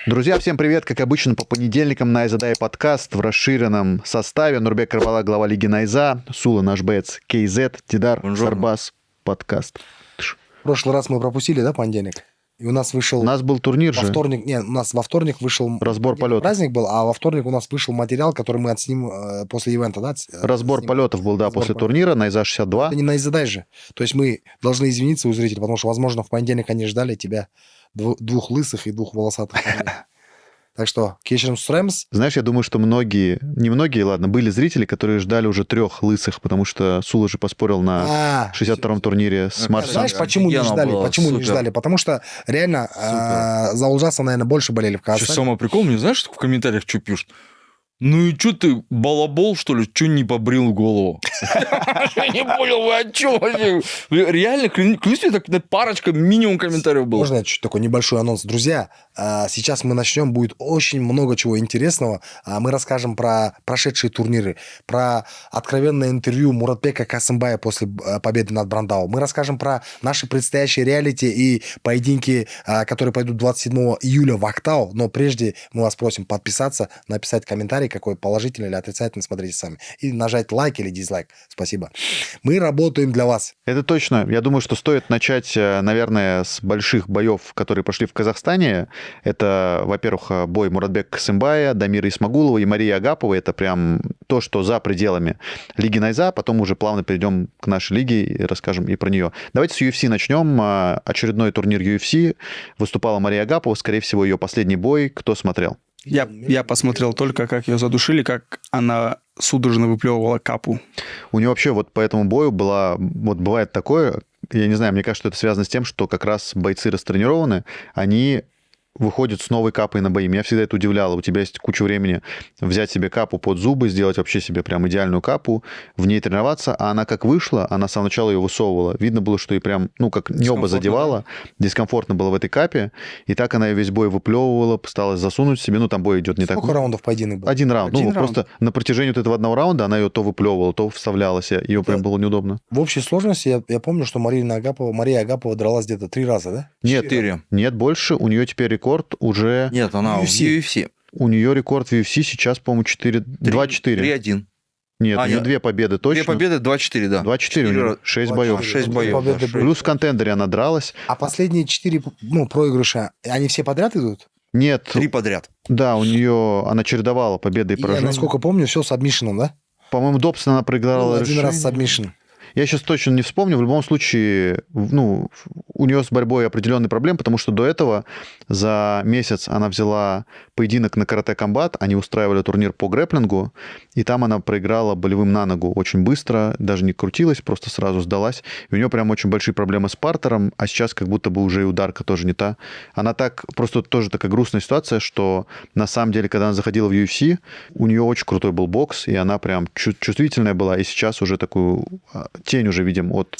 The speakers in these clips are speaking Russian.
Друзья, всем привет! Как обычно, по понедельникам Найза Дай подкаст в расширенном составе. Нурбек Карбала, глава Лиги Найза, Сула, наш боец, Кейзет, Тидар, Сарбас, подкаст. В прошлый раз мы пропустили, да, понедельник? И у нас вышел... У нас был турнир во же. вторник, нет, у нас во вторник вышел... Разбор полетов. Праздник был, а во вторник у нас вышел материал, который мы отснимем после ивента, да? Разбор полетов был, да, после турнира, Найза 62. Это не Найза Дай же. То есть мы должны извиниться у зрителей, потому что, возможно, в понедельник они ждали тебя двух лысых и двух волосатых. Так что, кешерим сремс. Знаешь, я думаю, что ладно, были зрители, которые ждали уже 3 лысых, потому что Сула же поспорил на 62-м турнире с Марсом. Знаешь, почему не ждали? Потому что реально за ужаса, наверное, больше болели в Казахстане. Сейчас самый прикол, мне знаешь, в комментариях что пишут? Ну и что ты, балабол, что ли? Что не побрил голову? Я не понял, вы о чем? Реально, клянусь, так парочка, минимум комментариев было. Можно чуть такой небольшой анонс? Друзья, сейчас мы начнем, будет очень много чего интересного. Мы расскажем про прошедшие турниры, про откровенное интервью Муратбека Касымбая после победы над Брандау. Мы расскажем про наши предстоящие реалити и поединки, которые пойдут 27 июля в Актау. Но прежде мы вас просим подписаться, написать комментарий, какой положительный или отрицательный, смотрите сами. И нажать лайк или дизлайк. Спасибо. Мы работаем для вас. Это точно. Я думаю, что стоит начать, наверное, с больших боев, которые прошли в Казахстане. Это, во-первых, бой Муратбека Касымбая, Дамира Исмагулова и Марии Агаповой. Это прям то, что за пределами Лиги Найза. Потом уже плавно перейдем к нашей лиге и расскажем и про нее. Давайте с UFC начнем. Очередной турнир UFC. Выступала Мария Агапова. Скорее всего, ее последний бой. Кто смотрел? Я посмотрел только, как ее задушили, как она судорожно выплевывала капу. У нее вообще вот по этому бою бывает такое, я не знаю, мне кажется, что это связано с тем, что как раз бойцы растренированы, они выходят с новой капой на бои. Меня всегда это удивляло. У тебя есть куча времени взять себе капу под зубы, сделать вообще себе прям идеальную капу, в ней тренироваться, а она как вышла, она с самого начала ее высовывала. Видно было, что ей прям, как небо задевала, дискомфортно было в этой капе, и так она ее весь бой выплевывала, пыталась засунуть себе, там бой идет не так. Сколько раундов поединок был? Один раунд. Просто на протяжении вот этого одного раунда она ее то выплевывала, то вставляла себе, ее прям было неудобно. В общей сложности я помню, что Мария Агапова дралась где-то 3 раза, да? Нет, больше. У нее теперь рекорд уже... Нет, она в UFC. У нее рекорд в UFC сейчас, по-моему, 2-4. 3-1. Нет, у нее 2 победы точно. 2 победы, 2-4, да. 2-4, у нее 6 боев. 6 боев. Да, Плюс в контендере она дралась. А последние 4 проигрыша, они все подряд идут? Нет. 3 подряд. Да, она чередовала победы и поражения. Я, насколько помню, все с сабмишеном, да? По-моему, Добсон она проиграла один раз сабмишн. Я сейчас точно не вспомню. В любом случае, у нее с борьбой определенные проблемы, потому что до этого за месяц она взяла поединок на карате-комбат, они устраивали турнир по грэпплингу, и там она проиграла болевым на ногу очень быстро, даже не крутилась, просто сразу сдалась. И у нее прям очень большие проблемы с партером, а сейчас как будто бы уже и ударка тоже не та. Она просто тоже такая грустная ситуация, что на самом деле, когда она заходила в UFC, у нее очень крутой был бокс, и она прям чувствительная была, и сейчас уже такую тень уже видим от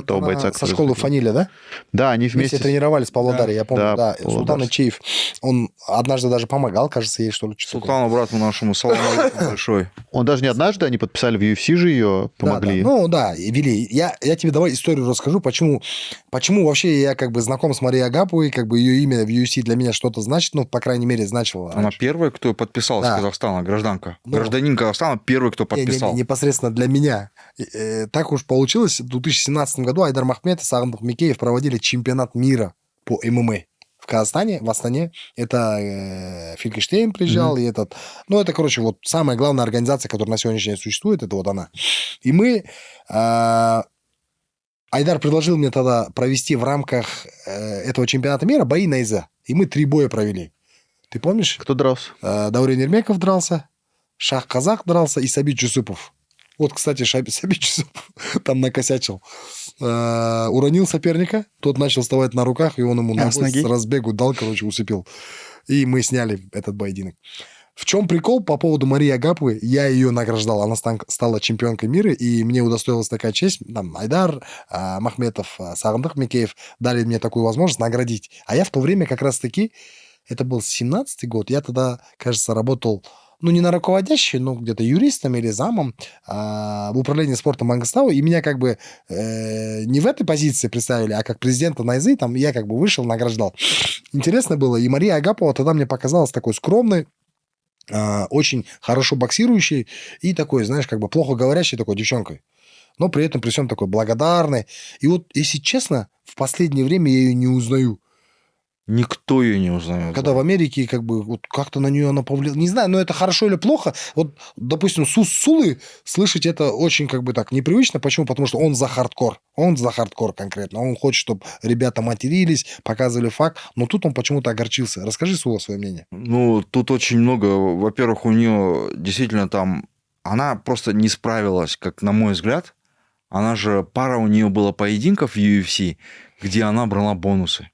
того бойца, со школы Фаниля, да? Да, они вместе тренировались в Павлодаре, я помню, да. Султан Ичеев, он однажды даже помогал, кажется, ей, что ли. Султану, брату нашему, салам алейкум большой. Он даже не однажды, они подписали в UFC же ее, помогли. Вели. Я тебе давай историю расскажу, почему вообще я как бы знаком с Марией Агаповой, как бы ее имя в UFC для меня что-то значит, по крайней мере, значило. Она первая, кто подписалась с Казахстана, гражданка. Гражданин Казахстана первый, кто подписал. Непосредственно для меня. Так уж получилось, в 2017 году Айдар Махметов и Сагындық Микеев проводили чемпионат мира по ММА в Казахстане, в Астане. Это Финкельштейн приезжал, и это, короче, самая главная организация, которая на сегодняшний день существует, это она. И мы... Айдар предложил мне тогда провести в рамках этого чемпионата мира бои Найза. И мы 3 боя провели. Ты помнишь? Кто дрался? Даурен Ермеков дрался, Шах Казах дрался и Сабит Джусупов. Вот, кстати, Сабит Джусупов там накосячил. Уронил соперника, тот начал вставать на руках, и он ему с разбегу дал, усыпил. И мы сняли этот поединок. В чем прикол по поводу Марии Агаповой? Я ее награждал. Она стала чемпионкой мира, и мне удостоилась такая честь. Айдар Махметов, Сагындық Микеев дали мне такую возможность наградить. А я в то время как раз-таки, это был 17-й год, я тогда, кажется, работал ну, не на руководящий, но где-то юристом или замом в управлении спортом Мангостау, и меня как бы не в этой позиции представили, а как президента Найзы, там я как бы вышел, награждал. Интересно было, и Мария Агапова тогда мне показалась такой скромной, очень хорошо боксирующей и такой, знаешь, как бы плохо говорящей такой девчонкой. Но при этом, при всем такой благодарной. И вот, если честно, в последнее время я ее не узнаю. Никто ее не узнает. Когда в Америке как бы вот как-то на нее она повлияла. Не знаю, но это хорошо или плохо. Вот, допустим, Сулы слышать это очень как бы так непривычно. Почему? Потому что он за хардкор. Он за хардкор конкретно. Он хочет, чтобы ребята матерились, показывали факт. Но тут он почему-то огорчился. Расскажи, Сула, свое мнение. Ну, тут очень много. Во-первых, у нее действительно там... Она просто не справилась, как на мой взгляд. Она же... Пара у нее была поединков в UFC, где она брала бонусы.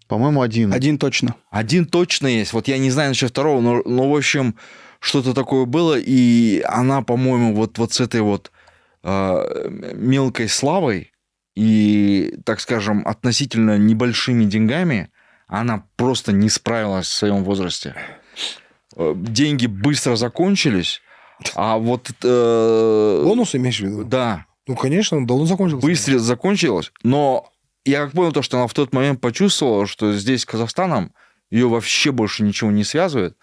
По-моему, один. Один точно. Один точно есть. Вот я не знаю насчет второго, но в общем, что-то такое было. И она, по-моему, вот с этой вот мелкой славой и, так скажем, относительно небольшими деньгами, она просто не справилась в своем возрасте. Деньги быстро закончились, а вот... Бонус имеешь в виду? Да. Ну, конечно, он давно закончился. Быстро закончилось, но я как понял то, что она в тот момент почувствовала, что здесь с Казахстаном ее вообще больше ничего не связывает.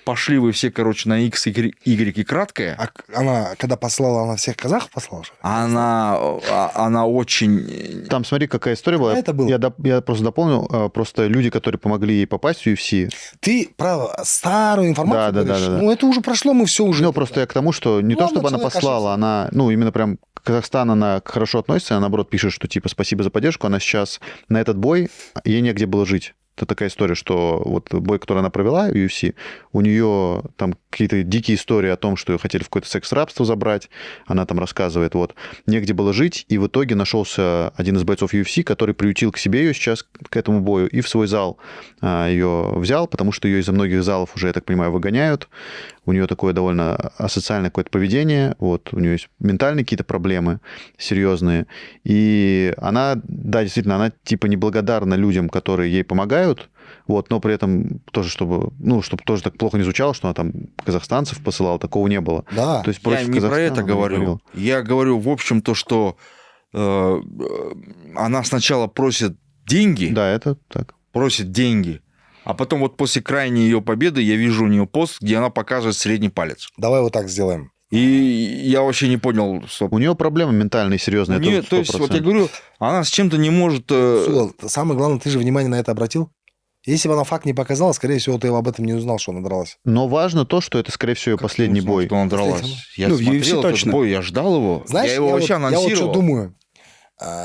Пошли вы все, короче, на X, Y и краткое. А она, когда послала, она всех казахов послала? Что ли? Она очень... Там, смотри, какая история была. Это было? Я просто дополнил. Просто люди, которые помогли ей попасть в UFC. Ты, право, старую информацию Да. говоришь? Ну, это уже прошло, мы все уже... Ну, просто я к тому, что не то, Ладно, чтобы она человек послала, она, ну, именно прям Казахстан, она хорошо относится, она, наоборот, пишет, что, типа, спасибо за поддержку, она сейчас на этот бой, ей негде было жить. Это такая история, что вот бой, который она провела в UFC, у нее там какие-то дикие истории о том, что ее хотели в какое-то секс-рабство забрать, она там рассказывает, вот, негде было жить, и в итоге нашелся один из бойцов UFC, который приютил к себе ее сейчас, к этому бою, и в свой зал ее взял, потому что ее из-за многих залов уже, я так понимаю, выгоняют, у нее такое довольно асоциальное какое-то поведение, вот, у нее есть ментальные какие-то проблемы серьезные, и она, да, действительно, она типа неблагодарна людям, которые ей помогают, вот, но при этом тоже, чтобы тоже так плохо не звучало, что она там казахстанцев посылала, такого не было. Да. То есть Я против не про Казахстана это она не говорю. говорила. Я говорю, в общем, то, что она сначала просит деньги, Да, это так. просит деньги, а потом вот после крайней ее победы я вижу у нее пост, где она показывает средний палец. Давай вот так сделаем. И я вообще не понял, что... У нее проблемы ментальные серьезные. У нее, это то есть, вот я 100%. говорю, она с чем-то не может... Сула, самое главное, ты же внимание на это обратил? Если бы она факт не показала, скорее всего, ты об этом не узнал, что она дралась. Но важно то, что это, скорее всего, ее Как последний ты узнал, бой. что она дралась? Последний. Я Ну, в смотрел UFC этот точно. бой, я ждал его. Знаешь, я его вообще я вот анонсировал. что думаю.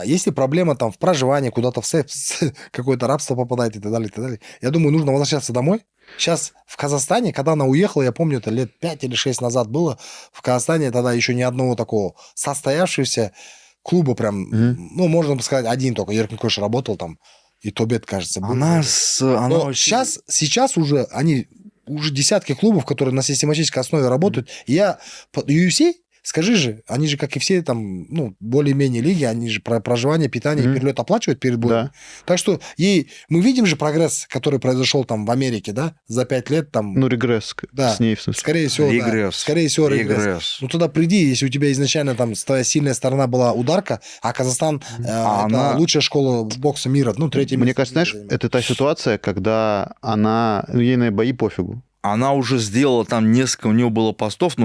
Если проблема там в проживании, куда-то в секс, какое-то рабство попадает и так далее, и так далее, я думаю, нужно возвращаться домой. Сейчас в Казахстане, когда она уехала, я помню, это лет 5 или 6 назад было, в Казахстане тогда еще ни одного такого состоявшегося клуба прям, ну, можно сказать, один только. Еркин Кош работал там, и Тобет, кажется, был. Она Но очень- сейчас уже они уже десятки клубов, которые на систематической основе работают. И я UFC, скажи же, они же, как и все там, ну, более-менее лиги, они же про проживание, питание и перелет оплачивают перед боем. Да. Так что мы видим же прогресс, который произошел там в Америке, да, за 5 лет там. Ну, регресс Да. с ней, в смысле. Скорее всего, да. Регресс. Скорее всего, регресс. Ну, туда приди, если у тебя изначально там твоя сильная сторона была ударка, а Казахстан это она- лучшая школа бокса мира, ну, третье Мне место. кажется, знаешь, это та ситуация, когда она... Ну, ей на бои пофигу. Она уже сделала там несколько, у нее было постов,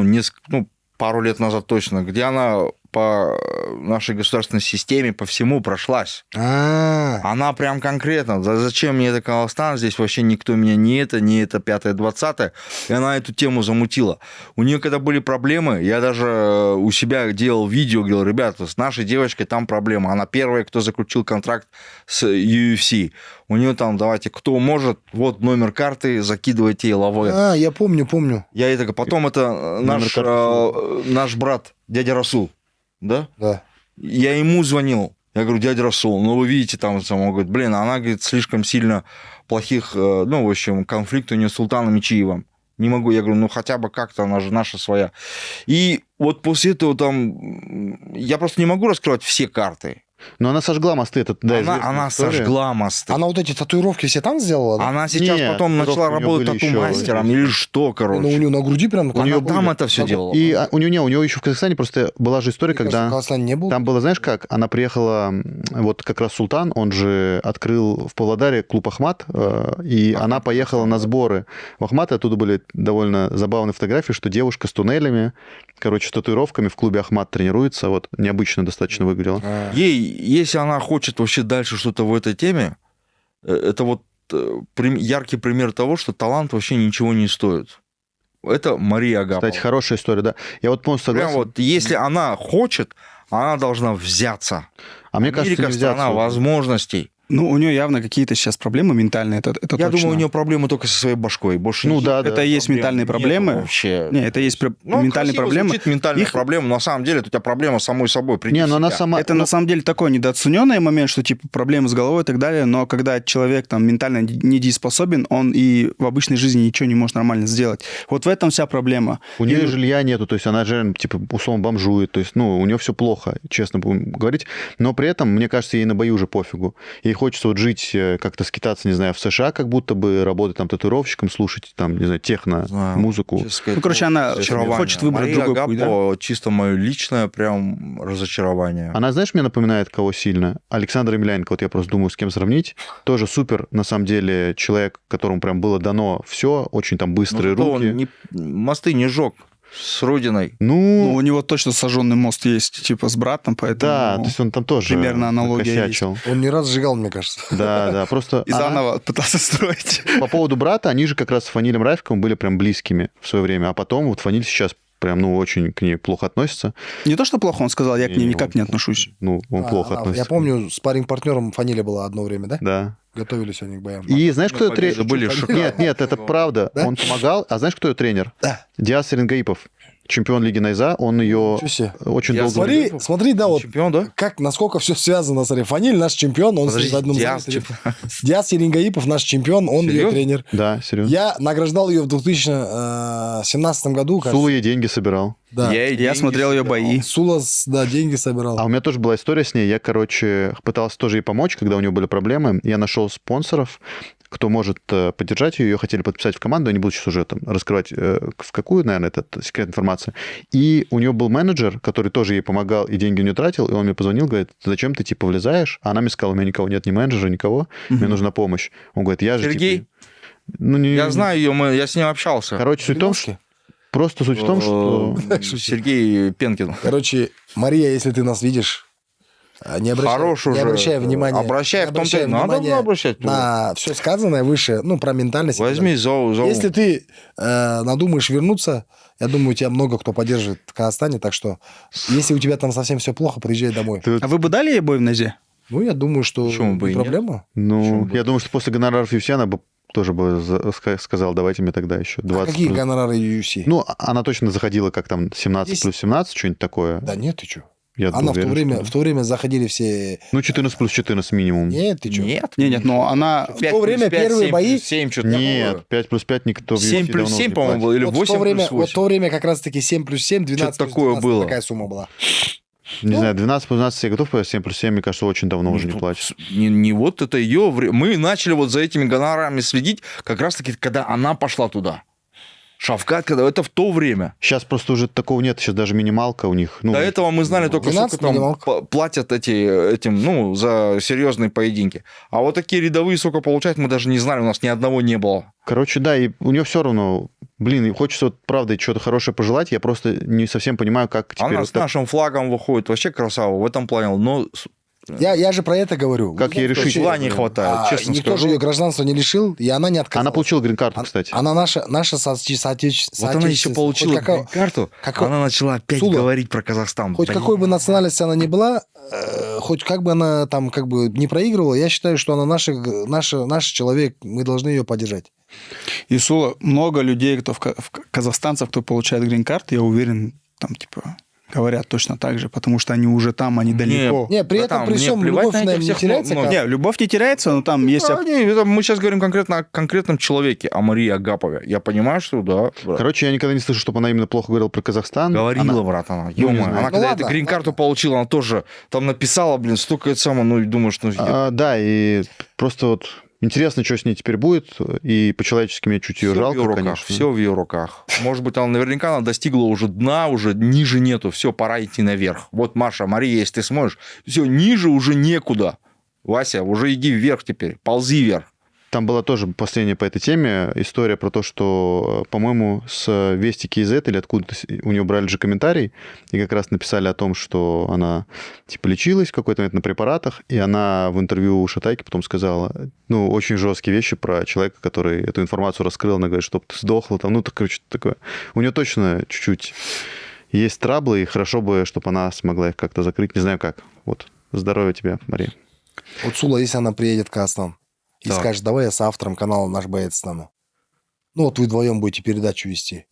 пару лет назад точно, где она по нашей государственной системе, по всему прошлась. Она прям конкретно, зачем мне это Казахстан, здесь вообще никто меня не это, 5-е, 20-е, и она эту тему замутила. У нее когда были проблемы, я даже у себя делал видео, говорил, ребята, с нашей девочкой там проблема, она первая, кто заключил контракт с UFC. У нее там, давайте, кто может, вот номер карты, закидывайте ей лаве. Я помню. Я ей такой, потом это наш брат, дядя Расул, да? Да. Я ему звонил. Я говорю, дядя Расул, ну вы видите там, он говорит, блин, она, говорит, слишком сильно плохих, в общем, конфликт у нее с Султаном Ичиевым. Не могу, я говорю, ну хотя бы как-то, она же наша своя. И вот после этого там, я просто не могу раскрывать все карты. Но она сожгла мосты. Это, да, известная Она история. сожгла мосты. Она вот эти татуировки все там сделала, да? Она сейчас Нет, потом начала татуировки у неё работать были ещё. тату-мастером или что, Ну, короче. у нее на груди прям... Она как там были. это все Как- делала. И у нее еще в Казахстане просто была же история, Мне кажется, в когда... Казахстане не был. Там было, знаешь как, она приехала, вот как раз Султан, он же открыл в Павлодаре клуб «Ахмат», и Ахмат, она поехала на сборы в «Ахмат», и оттуда были довольно забавные фотографии, что девушка с туннелями, короче, с татуировками в клубе «Ахмат» тренируется, вот необычно достаточно выглядела. А, Ей, если она хочет вообще дальше что-то в этой теме, это вот яркий пример того, что талант вообще ничего не стоит. Это Мария Агапова. Кстати, хорошая история, да. Я вот полностью Прям согласен. вот, если она хочет, она должна взяться. А мне кажется, Америка нельзя... страна возможностей. Ну, у нее явно какие-то сейчас проблемы ментальные, это Я точно. думаю, у нее проблемы только со своей башкой. Больше Ну никаких да, это и есть проблем ментальные нету проблемы. Вообще. Не, это есть Ну, ментальные красиво проблемы. звучит ментальная Их- проблема, но на самом деле это у тебя проблема с самой собой. Приди Не, в но она себя. сама... Это на самом деле такой недооцененный момент, что типа проблемы с головой и так далее, но когда человек там ментально недееспособен, он и в обычной жизни ничего не может нормально сделать. Вот в этом вся проблема. У нее И- жилья нету, то есть она же, типа, условно бомжует, то есть, ну, у нее все плохо, честно будем говорить, но при этом, мне кажется, ей на бою уже пофигу. Ей хочется вот жить, как-то скитаться, не знаю, в США, как будто бы работать там татуировщиком, слушать там, не знаю, техно, Знаю. музыку. Честно сказать, Ну, короче, она разочарование. хочет выбрать Мария другой путь, да? Агапова чисто мое личное прям разочарование. Она, знаешь, мне напоминает кого сильно? Александра Емельяненко, вот я просто думаю, с кем сравнить. Тоже супер, на самом деле, человек, которому прям было дано все, очень там быстрые зато руки. он мосты не жег с родиной. Ну, у него точно сожженный мост есть, типа, с братом, поэтому... да, то есть он там тоже примерно аналогия накосячил. Он не раз сжигал, мне кажется. Да, да, просто... И заново пытался строить. По поводу брата, они же как раз с Фанилем Рафиковым были прям близкими в свое время, а потом вот Фаниль сейчас прям, ну, очень к ней плохо относится. Не то, что плохо, он сказал, я к ней Не, никак не отношусь. Ну, он плохо относится. Я помню, спарринг-партнером фамилия была одно время, да? Да. Готовились они к боям. И знаешь, кто ее победы тренер? были шикарные. Нет, это правда. Да? Он помогал. А знаешь, кто ее тренер? Да. Диас Серенгаипов, чемпион Лиги Найза. Он ее Ничего себе. очень Диас долго... Смотри, смотри, да, вот Чемпион, да? как, насколько все связано, смотри. Фаниль наш чемпион, он Подожди, в одном Диас зале. чемпион. Диас Ерингаипов наш чемпион, он ее Серьезно? тренер. Да, серьезно. Я награждал ее в 2017 году. кажется. Сула ей деньги собирал. Да. ей Я деньги смотрел ее собирал. бои. Сула, да, деньги собирал. А у меня тоже была история с ней. Я, короче, пытался тоже ей помочь, когда у нее были проблемы. Я нашел спонсоров, кто может поддержать ее. Ее хотели подписать в команду. Я не буду сейчас уже там раскрывать, в какую, наверное, это секретная информация. И у нее был менеджер, который тоже ей помогал и деньги у нее тратил. И он мне позвонил, говорит, зачем ты, типа, влезаешь? А она мне сказала, у меня никого нет, ни менеджера, никого. Мне нужна помощь. Он говорит, я же, Сергей? типа... Ну, не... Я знаю ее, я с ним общался. Короче, суть в том, что... Просто суть в том, что... Сергей Пенкин. Короче, Мария, если ты нас видишь, не обращай, Хорош не уже. обращай внимания. Обращай, не в том-то обращай и надо внимания обращать. на все сказанное выше, ну, про ментальность. Возьми за ум. Если ты надумаешь вернуться, я думаю, тебя много кто поддержит в Казахстане, так что если у тебя там совсем все плохо, приезжай домой. Ты- А вы бы дали ей бой в Назе? Ну, я думаю, что Почему бы не и нет? проблема. Ну, Почему бы? я думаю, что после гонораров UFC она бы тоже бы сказала, давайте мне тогда еще 20 А какие плюс. гонорары UFC? Ну, она точно заходила как там 17 Есть- плюс 17, что-нибудь такое. Да нет, ты что? Я Она уверен, в что- то время заходили все... Ну, 14 плюс 14 минимум. Нет, ты что? Нет. Нет, но она... В то время первые бои... 7, что-то Нет, 5 плюс 5 никто в 7 UFC плюс давно 7, не по-моему, платит. было, или Вот 8 в то время, плюс 8. вот в то время как раз-таки 7 плюс 7, 12 Что-то плюс такое 12, было. такая сумма была. Не знаю, 12 плюс 12 я готов, 7 плюс 7, мне кажется, очень давно уже не Ну, платят. Не вот это ее... Мы начали вот за этими гонорарами следить как раз-таки, когда она пошла туда. Шавкат, когда это в то время. Сейчас просто уже такого нет, сейчас даже минималка у них. Ну, До этого мы знали только, 12 сколько там минималка. платят этим, ну, за серьезные поединки. А вот такие рядовые, сколько получают, мы даже не знали, у нас ни одного не было. короче, да, и у нее все равно, блин, и хочется вот, правда что-то хорошее пожелать, я просто не совсем понимаю, как теперь... Она вот с так- нашим флагом выходит, вообще красава в этом плане, но Я же про это говорю. Как ей решить? числа не хватает, честно Никто скажу. же ее гражданство не лишил, и она не отказалась. Она получила грин-карту, кстати. Она наша соотечественница. Вот она еще получила карту, она начала опять Сула. говорить про Казахстан. Хоть Блин. какой бы национальности она ни была, хоть как бы она там как бы не проигрывала, я считаю, что она наш человек, мы должны ее поддержать. Исула, много людей, казахстанцев, кто получает грин-карт, я уверен, там, типа, говорят точно так же, потому что они уже там, они далеко. Не, при этом, при всем, любовь, наверное, не теряется. Не, любовь не теряется, но там есть... Мы сейчас говорим конкретно о конкретном человеке, о Марии Агапове. Я понимаю, что да. Брат. Короче, я никогда не слышал, чтобы она именно плохо говорила про Казахстан. Говорила, брат, она. не Ё-моё, знаю. она Ну когда ладно, эту грин-карту получила, она тоже там написала, блин, столько это самое, ну, и думаешь, ну... Да, и просто вот интересно, что с ней теперь будет, и по-человечески мне чуть ее Всё в жалко, её руках, конечно. все в ее руках. Может быть, наверняка она достигла уже дна, уже ниже нету, все, пора идти наверх. Вот, Маша, Мария, если ты сможешь, все, ниже уже некуда. Вася, уже иди вверх теперь, ползи вверх. Там была тоже последняя по этой теме история про то, что, по-моему, с Вести KZ или откуда-то у нее брали же комментарий, и как раз написали о том, что она типа лечилась в какой-то момент на препаратах, и она в интервью у Шатайки потом сказала, ну, очень жесткие вещи про человека, который эту информацию раскрыл, она говорит, чтоб ты сдохла, там, ну, так, короче, такое. У нее точно чуть-чуть есть траблы, и хорошо бы, чтобы она смогла их как-то закрыть, не знаю как. Вот, здоровья тебе, Мария. Вот Сула, если она приедет в Казахстан и Так. скажет, давай я с автором канала «Наш боец» стану. Ну, вот вы вдвоем будете передачу вести.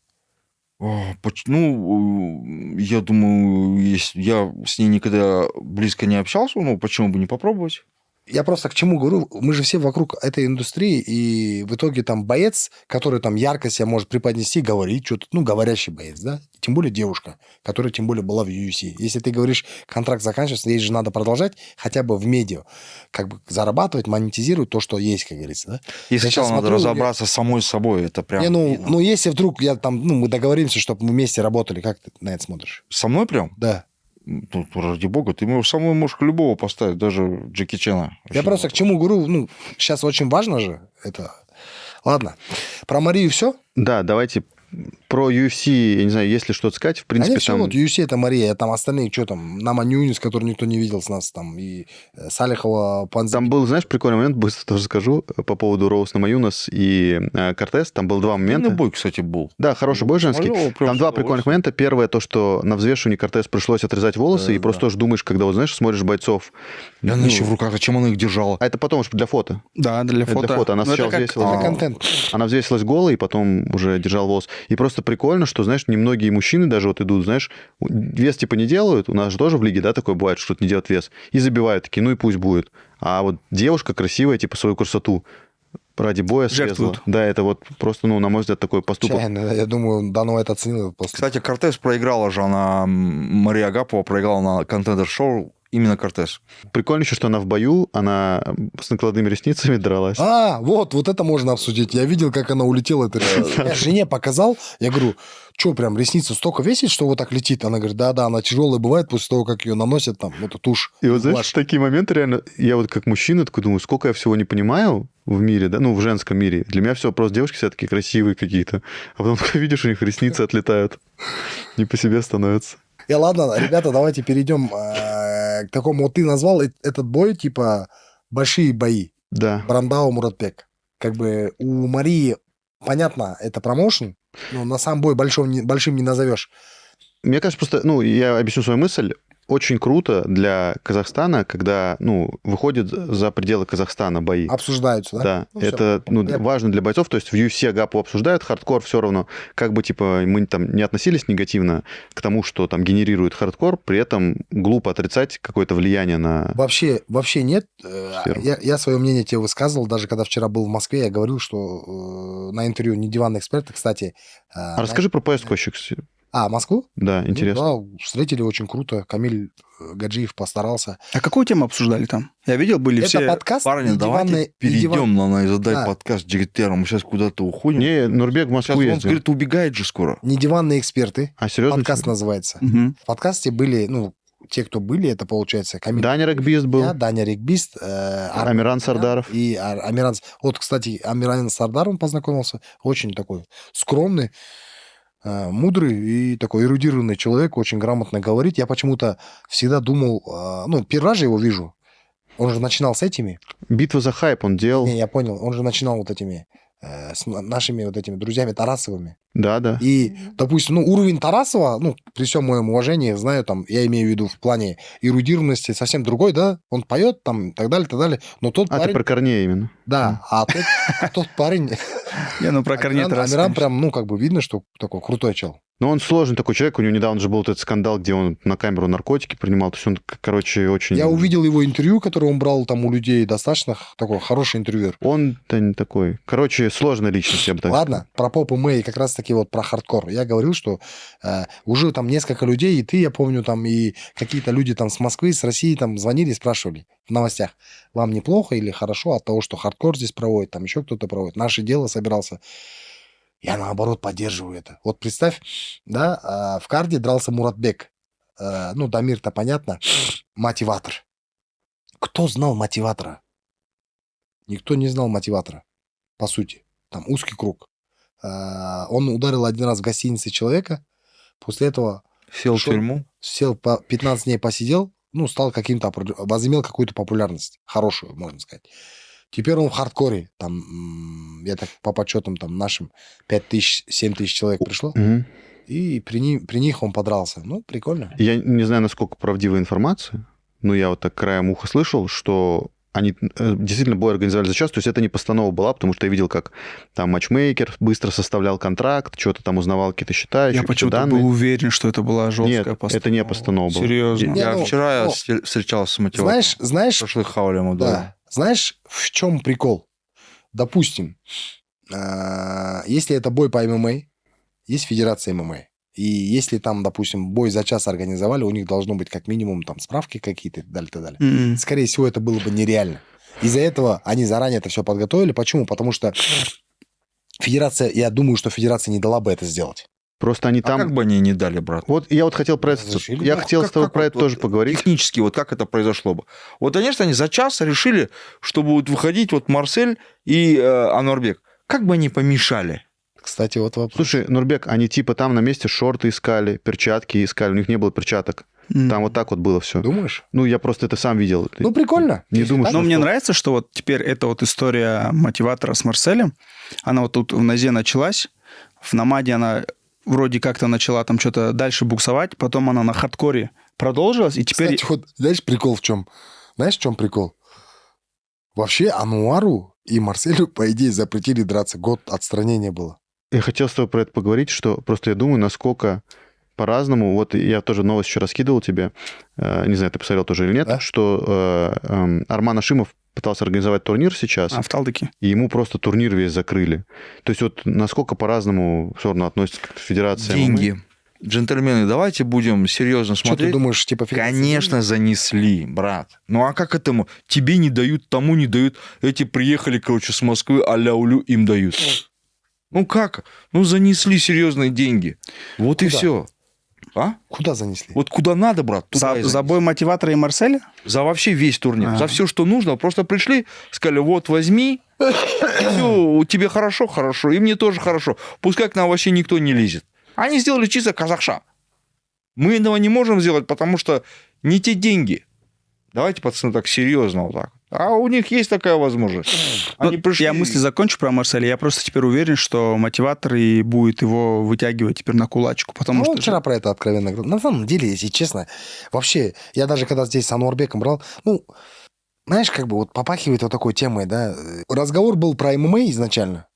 Ну, я думаю, если я с ней никогда близко не общался, ну, почему бы не попробовать? Я просто к чему говорю, мы же все вокруг этой индустрии, и в итоге там боец, который там ярко себя может преподнести, говорить что-то, ну, говорящий боец, да? Тем более девушка, которая тем более была в UFC. Если ты говоришь, контракт заканчивается, ей же надо продолжать хотя бы в медиа, как бы зарабатывать, монетизировать то, что есть, как говорится, да? И Я сначала щас надо смотрю, разобраться с самой собой, это прям... Не, ну, видно. ну, если вдруг я там, ну, мы договоримся, чтобы мы вместе работали, как ты на это смотришь? Со мной прям? Да. Ну, ради бога, ты со мной можешь любого поставить, даже Джеки Чана. Я просто к чему говорю, ну, сейчас очень важно же это. Ладно, про Марию все? Да, давайте про UFC, я не знаю, есть ли что-то сказать, в принципе, Они все, там... вот UFC это Мария, а там остальные, что там, Нама Нюнис, который никто не видел с нас, там, и Салихова, Панзи. Там был, знаешь, прикольный момент, быстро тоже скажу, по поводу Роуз Намаюнас и Кортес. Там был два момента. бой, кстати, был. Да, хороший бой женский. Смотрел, прям Там с два прикольных удовольствием. момента. Первое, то, что на взвешивании Кортес пришлось отрезать волосы, Да, и просто да. тоже думаешь, когда, вот, знаешь, смотришь бойцов. И она еще в руках, зачем она их держала? А это потом уж для фото. Да, для Это фото. для фото. Она Ну, это сначала как- взвесилась. Это контент. Она взвесилась голой, и потом уже держал волос. И просто прикольно, что, знаешь, немногие мужчины даже вот идут, знаешь, вес типа не делают, у нас же тоже в лиге, да, такое бывает, что кто-то не делает вес, и забивают такие, ну и пусть будет. А вот девушка красивая, типа свою красоту ради боя срезала. Жертвуют. Да, это вот просто, ну, на мой взгляд, такой поступок. Чайно, я думаю, Дано это оценил после. Кстати, Кортес проиграла же, она, Мария Агапова проиграла на контендер-шоу именно Кортес. Прикольно еще, что она в бою, она с накладными ресницами дралась. А, вот это можно обсудить. Я видел, как она улетела. Это я жене показал. Я говорю, что, прям ресница столько весит, что вот так летит? Она говорит, да, она тяжелая бывает после того, как ее наносят, там, эту тушь. И вот, знаешь, Глаж. такие моменты реально, я вот как мужчина такой думаю, сколько я всего не понимаю в мире, да, ну, в женском мире. Для меня все просто девушки все такие красивые какие-то. А потом такой видишь, у них ресницы отлетают. Не по себе становится. Ладно, ребята, давайте перейдем к такому. Вот ты назвал этот бой, типа, большие бои. Да. Брандау, Муратбек. Как бы у Марии, понятно, это промоушен, но на сам бой большим не назовешь. Мне кажется, просто, ну, я объясню свою мысль. Очень круто для Казахстана, когда, ну, выходят за пределы Казахстана бои. Обсуждаются, да? Да, Ну, всё, это я- важно для бойцов. То есть в UFC Агапу обсуждают, хардкор все равно. Как бы, типа, мы там не относились негативно к тому, что там генерирует хардкор, при этом глупо отрицать какое-то влияние на... Вообще нет. Сферу. Я свое мнение тебе высказывал, даже когда вчера был в Москве, я говорил, что на интервью «Не диванный эксперт», кстати... А расскажи про поездку вообще. Москву? Да, интересно. Ну, да, встретили очень круто. Камиль Гаджиев постарался. А какую тему обсуждали там? Я видел, были Это все... подкаст Парни, «Не давайте диванный- не перейдем диван- на «Издай Да. подкаст Джигитера». Мы сейчас куда-то уходим. Не, Нурбек в Сейчас Москву он, ездил. говорит, убегает же скоро. «Не диванные эксперты». А, серьезно? Подкаст называется. Мгм. В подкасте были, ну, те, кто были, это, получается, Камиль Даня Регбист был, я, Даня Регбист, Амиран Сардаров. И Амиран... Вот, кстати, Амиран Сардаром познакомился. Очень такой скромный, мудрый и такой эрудированный человек, очень грамотно говорит. Я почему-то всегда думал... Ну, первый раз же его вижу. Он же начинал с этими. Битва за хайп он делал. Не, я понял. Он же начинал вот этими... с нашими вот этими друзьями Тарасовыми. Да, да. И, допустим, ну, уровень Тарасова, ну, при всем моем уважении, знаю, там, я имею в виду в плане эрудированности совсем другой, да, он поет там и так далее, но тот А парень... ты про Корнея именно. Да, а тот парень... Не, ну про Корнея Тарасова, Амиран конечно. прям, ну, как бы видно, что такой крутой чел. Но он сложный такой человек. У него недавно же был вот этот скандал, где он на камеру наркотики принимал. То есть он, короче, очень... Я увидел его интервью, которое он брал там у людей достаточно, такой хороший интервьюер. Он-то не такой. Короче, сложная личность, я бы так сказал. Ладно, про поп ММА и как раз-таки вот про хардкор. Я говорил, что уже там несколько людей, и ты, я помню, там и какие-то люди там с Москвы, с России там звонили и спрашивали в новостях, вам неплохо или хорошо от того, что хардкор здесь проводит, там еще кто-то проводит. Наше дело собирался. Я, наоборот, поддерживаю это. Вот представь, да, в карде дрался Муратбек. Ну, Дамир-то понятно. Мотиватор. Кто знал мотиватора? Никто не знал мотиватора, по сути. Там узкий круг. Он ударил один раз в гостинице человека, после этого Сел в Шо? тюрьму. сел, 15 дней посидел, ну, стал каким-то, возымел какую-то популярность, хорошую, можно сказать. Теперь он в хардкоре, там, я так по подсчетам там нашим 5 тысяч, 7 тысяч человек пришло, Мгм. и при них он подрался. Ну, прикольно. Я не знаю, насколько правдивая информация, но я вот так краем уха слышал, что они действительно бой организовали за час, то есть это не постанова была, потому что я видел, как там матчмейкер быстро составлял контракт, что-то там узнавал какие-то счета, еще Я какие-то почему-то данные. был уверен, что это была жесткая Нет, постанова. это не постанова была. Серьезно. Не, Я ну, вчера ну, встречался с мотиватором. Знаешь, Шашлык хавали ему, да. Знаешь, в чем прикол? Допустим, если это бой по ММА, есть федерация ММА. И если там, допустим, бой за час организовали, у них должно быть как минимум там справки какие-то и так далее, и так далее. М-м. Скорее всего, это было бы нереально. Из-за этого они заранее это все подготовили. Почему? Потому что федерация, я думаю, что федерация не дала бы это сделать. Просто они А там... как бы они не дали, брат? Вот я вот хотел про это... Разрешили? Я Ну, хотел как- с тобой как про вот- это тоже вот поговорить. Технически, вот как это произошло бы? Вот, конечно, они за час решили, что будут выходить вот Марсель и Анорбек. Как бы они помешали? Кстати, вот вопрос. Слушай, Нурбек, они типа там на месте шорты искали, перчатки искали, у них не было перчаток. М. Там вот так вот было все. Думаешь? Ну, я просто это сам видел. Ну, прикольно. Не думаю, Так? Но что- мне нравится, что вот теперь эта вот история мотиватора с Марселем, она вот тут в Назе началась, в Намаде она вроде как-то начала там что-то дальше буксовать, потом она на хардкоре продолжилась, и теперь... Кстати, вот знаешь, прикол в чем? Знаешь, в чем прикол? Вообще Ануару и Марселю, по идее, запретили драться. Год отстранения было. Я хотел с тобой про это поговорить, что просто я думаю, насколько по-разному. Вот я тоже новость еще раскидывал тебе, не знаю, ты посмотрел тоже или нет, Да? что Арман Ашимов пытался организовать турнир сейчас, в Талдыке. и ему просто турнир весь закрыли. То есть вот насколько по-разному все равно относится к федерации ММА. Деньги. Джентльмены, давайте будем серьезно Что ты смотреть. думаешь, типа... федерация Конечно, занесли, брат. Ну а как этому? Тебе не дают, тому не дают. Эти приехали, короче, с Москвы, а-ля улю им дают. Ну как? Ну занесли серьезные деньги. Вот и Куда? все. А? Куда занесли? Вот куда надо, брат, туда и За занесли. бой мотиватора и Марселя? За вообще весь турнир. А. За все, что нужно. Просто пришли, сказали, вот возьми, и все, тебе хорошо, хорошо, и мне тоже хорошо. Пускай к нам вообще никто не лезет. Они сделали чисто казахша. Мы этого не можем сделать, потому что не те деньги. Давайте, пацаны, так серьезно вот так. А у них есть такая возможность. Ну, Они пришли... Я мысли закончу про Марселя. Я просто теперь уверен, что мотиватор и будет его вытягивать теперь на кулачку. Потому Ну, что... он вчера про это откровенно говорил. На самом деле, если честно, вообще, я даже когда здесь с Ануарбеком брал, ну, знаешь, как бы вот попахивает вот такой темой, да. Разговор был про ММА изначально.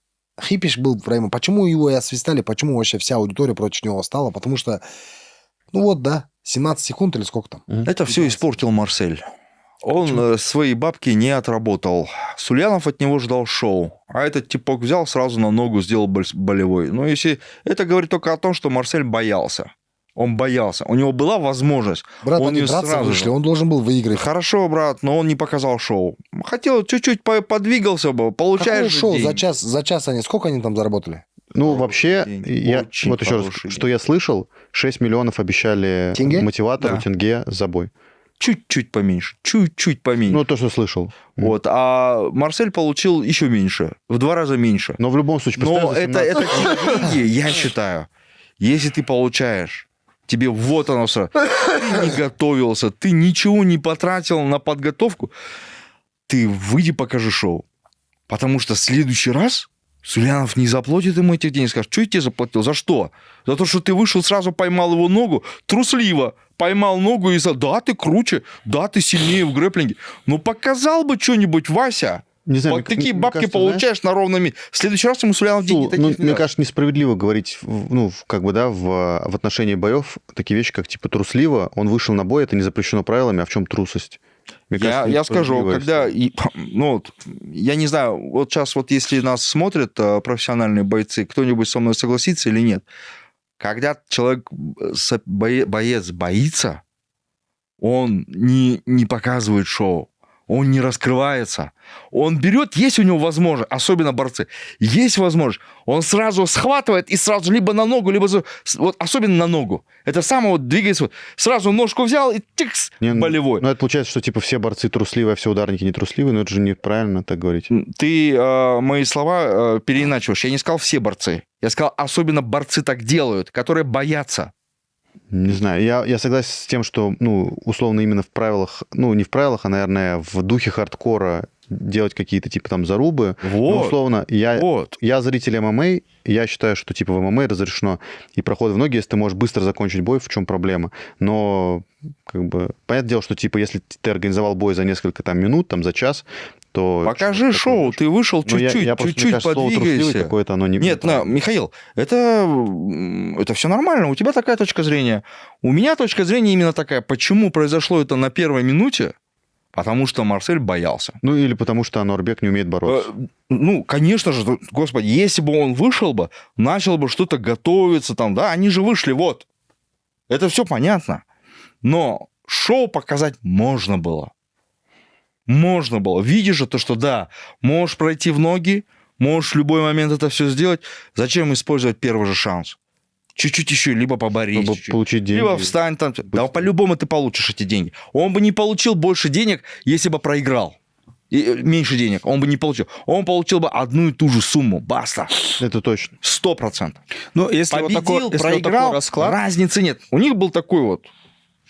Хипиш был про ММА. Почему его и освистали, почему вообще вся аудитория против него стала? Потому что, ну вот, да, 17 секунд или сколько там? Это все испортил Марсель. Он свои бабки не отработал. Сульянов от него ждал шоу. А этот типок взял, сразу на ногу сделал болевой. Ну, если... Это говорит только о том, что Марсель боялся. Он боялся. У него была возможность. Брат, Он они её драться сразу вышли, же. он должен был выиграть. Хорошо, брат, но он не показал шоу. Хотел, чуть-чуть подвигался бы. Какое Получаешь же шоу? деньги. За час они, сколько они там заработали? Ну, Хорошие вообще, деньги, я очень вот еще раз, хорошие что я слышал, 6 миллионов обещали Тенге? мотиватору Да. тенге за бой. Чуть-чуть поменьше. Чуть-чуть поменьше. Ну, то, что слышал. Вот. А Марсель получил еще меньше. В 2 раза меньше. Но в любом случае, Но представь, за это 17 те деньги, я считаю, если ты получаешь, тебе вот оно все, ты не готовился, ты ничего не потратил на подготовку, ты выйди, покажи шоу. Потому что в следующий раз Сулянов не заплатит ему этих денег. Скажет, что я тебе заплатил? За что? За то, что ты вышел, сразу поймал его ногу, трусливо поймал ногу и сказал, да, ты круче, да, ты сильнее в грэпплинге. Ну, показал бы что-нибудь, Вася. Не знаю, Вот такие бабки получаешь на ровном месте. В следующий раз ему Сулянов деньги такие не мне даст. кажется, несправедливо говорить, в отношении боев такие вещи, как типа трусливо, он вышел на бой, это не запрещено правилами, а в чем трусость? Мне кажется, Я скажу, несправедливо, когда... я не знаю, вот сейчас вот если нас смотрят профессиональные бойцы, кто-нибудь со мной согласится или нет. Когда человек, боец боится, он не показывает шоу, он не раскрывается. Он берет, есть у него возможность, особенно борцы, есть возможность, он сразу схватывает и сразу либо на ногу, либо... Вот особенно на ногу. Это самое вот двигается. Сразу ножку взял и тикс, болевой. Ну, это получается, что типа все борцы трусливые, а все ударники не трусливые, но это же неправильно так говорить. Ты мои слова переиначиваешь. Я не сказал все борцы. Я сказал, особенно борцы так делают, которые боятся. Не знаю, я согласен с тем, что, условно, именно в правилах, не в правилах, а, наверное, в духе хардкора делать какие-то, типа, там, зарубы. Вот. Но, условно, я зритель ММА, я считаю, что, типа, в ММА разрешено и проходы в ноги, если ты можешь быстро закончить бой, в чем проблема. Но, понятное дело, что, типа, если ты организовал бой за несколько, там, минут, там, за час, то... Покажи шоу, ты вышел чуть-чуть, чуть-чуть подвигайся. Какое-то оно не... Нет, Михаил, это все нормально, у тебя такая точка зрения. У меня точка зрения именно такая. Почему произошло это на первой минуте? Потому что Марсель боялся. Или потому что Ануарбек не умеет бороться. Конечно же, господи, если бы он вышел бы, начал бы что-то готовиться там, да, они же вышли, вот. Это все понятно. Но шоу показать можно было. Можно было. Видишь же то, что да, можешь пройти в ноги, можешь в любой момент это все сделать. Зачем использовать первый же шанс? Чуть-чуть еще, либо поборись, чтобы получить деньги. либо встань там. Да, по-любому ты получишь эти деньги. Он бы не получил больше денег, если бы проиграл. И меньше денег он бы не получил. Он получил бы одну и ту же сумму. Баста. Это точно. 100%. Ну, если Победил, если проиграл, такой расклад, разницы нет. У них был такой вот.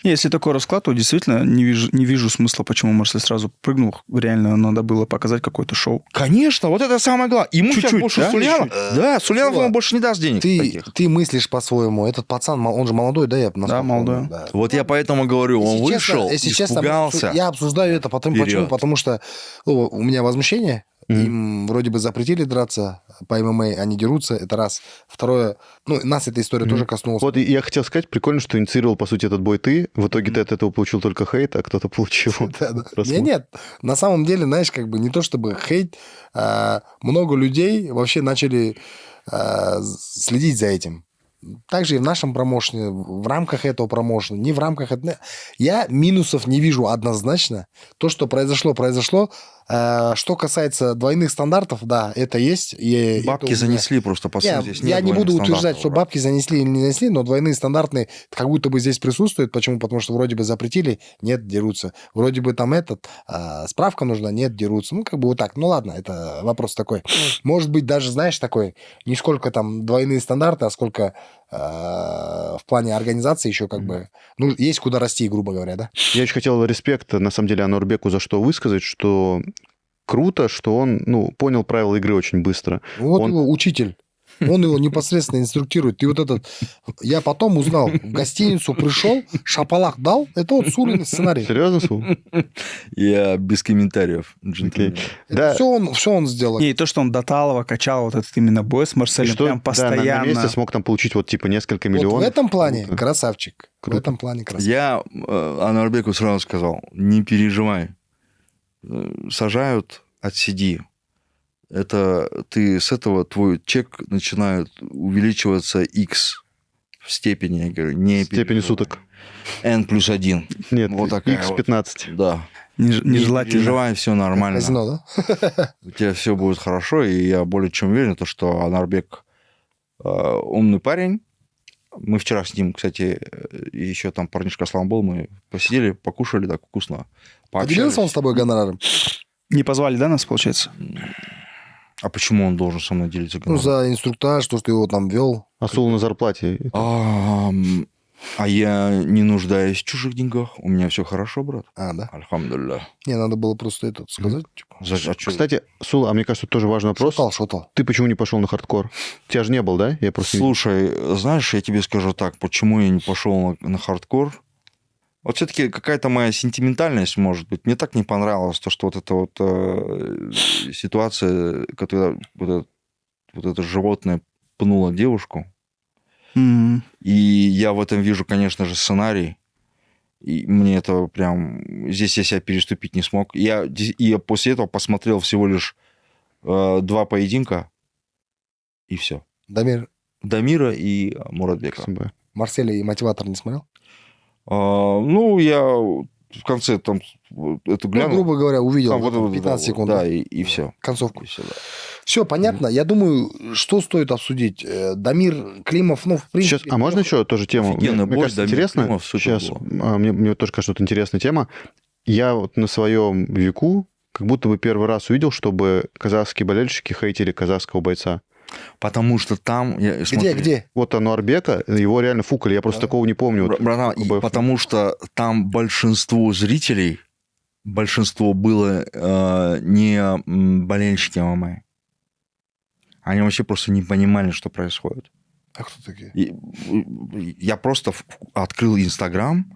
если такой расклад, то действительно не вижу смысла, почему Марсель сразу прыгнул. Реально надо было показать какое-то шоу. Конечно, вот это самое главное. Ему сейчас Чуть-чуть, больше да? Сулянов. Да, Сулянов Сува, ему больше не даст денег таких. Ты мыслишь по-своему. Этот пацан, он же молодой, да? молодой. Да. Вот я поэтому говорю, он вышел, если честно, испугался. я обсуждаю это потом. Вперед. Почему? Потому что у меня возмущение. Им вроде бы запретили драться по ММА, они дерутся, это раз. Второе, нас эта история тоже коснулась. Вот и я хотел сказать, прикольно, что инициировал, по сути, этот бой ты. В итоге ты от этого получил только хейт, а кто-то получил... просмотр. Нет, на самом деле, знаешь, не то чтобы хейт, много людей вообще начали следить за этим. Также и в нашем промоушене, в рамках этого промоушена, не в рамках этого. Я минусов не вижу однозначно. То, что произошло. Что касается двойных стандартов, да, это есть. Бабки занесли просто, по сути, здесь я нет не буду двойных утверждать, стандартов, что брат. бабки занесли или не занесли, но двойные стандартные как будто бы здесь присутствуют. Почему? Потому что вроде бы запретили, нет, дерутся. Вроде бы там справка нужна, нет, дерутся. Вот так. Ну ладно, это вопрос такой. Может быть, даже, знаешь, такой, не сколько там двойные стандарты, а сколько в плане организации еще есть куда расти, грубо говоря, да? Я очень хотел респект, на самом деле, Ануарбеку за что высказать, что круто, что он, понял правила игры очень быстро. Вот Он- его учитель. Он его непосредственно инструктирует. И я потом узнал, в гостиницу пришел, шапалак дал, это вот Сулин сценарий. Серьезно, Сул? Я без комментариев, джентльмен. Да. Все он сделал. И то, что он до Талова качал вот этот именно бой с И Марселем, что, прям да, на постоянно. месте смог там получить несколько Вот миллионов. в этом плане Круто. красавчик. Круто. В этом плане красавчик. Я Ануарбеку сразу сказал, не переживай. Сажают, отсиди. Это ты с этого твой чек начинает увеличиваться x в степени, я говорю, не В степени переживай. суток. n+1. Нет, Вот такая вот. X15. Да. Не Не желательно. переживай, все нормально. Казино, да? У тебя все будет хорошо, и я более чем уверен, что Ануарбек умный парень. Мы вчера с ним, кстати, еще там парнишка Аслан был, мы посидели, покушали так вкусно. Поделился он с тобой гонораром? Не позвали, да, нас, получается? А почему он должен со мной делиться гонораром? За инструктаж, то, что его там вел. А Сул на зарплате. А я не нуждаюсь в чужих деньгах. У меня все хорошо, брат. Да? Альхамдулилля. Не, надо было просто это сказать. Типа. Кстати, Сула, а мне кажется, тоже важный вопрос. Шутал. Ты почему не пошел на хардкор? Тебя же не был, да? Я просто не видел. Слушай, знаешь, я тебе скажу так, почему я не пошел на хардкор? Вот все-таки какая-то моя сентиментальность, может быть. Мне так не понравилось то, что вот эта вот ситуация, когда вот это животное пнуло девушку. М. И я в этом вижу, конечно же, сценарий. И мне это прям... Здесь я себя переступить не смог. Я после этого посмотрел всего лишь 2 поединка, и все. Дамира и Муратбека. СМБ. Марселя и мотиватор не смотрел? Ну, я в конце там эту глянул. Ну, грубо говоря, увидел Там вот 15 секунд. Да, и все. Концовку. И всё, да. Все, понятно. Я думаю, что стоит обсудить. Дамир, Климов, ну, в принципе... Сейчас, а можно еще тоже тему? Офигенный Мне бой, кажется, Дамир интересно. Климов, супер Сейчас, было. мне тоже кажется, что это интересная тема. Я вот на своем веку как будто бы первый раз увидел, чтобы казахские болельщики хейтили казахского бойца. Потому что там... смотри, Где? Вот Ануарбека, его реально фукали. Я просто такого не помню. Вот, братан, такой боев. потому что там большинство зрителей, большинство было не болельщики ММА. Они вообще просто не понимали, что происходит. А кто такие? Я просто открыл Инстаграм,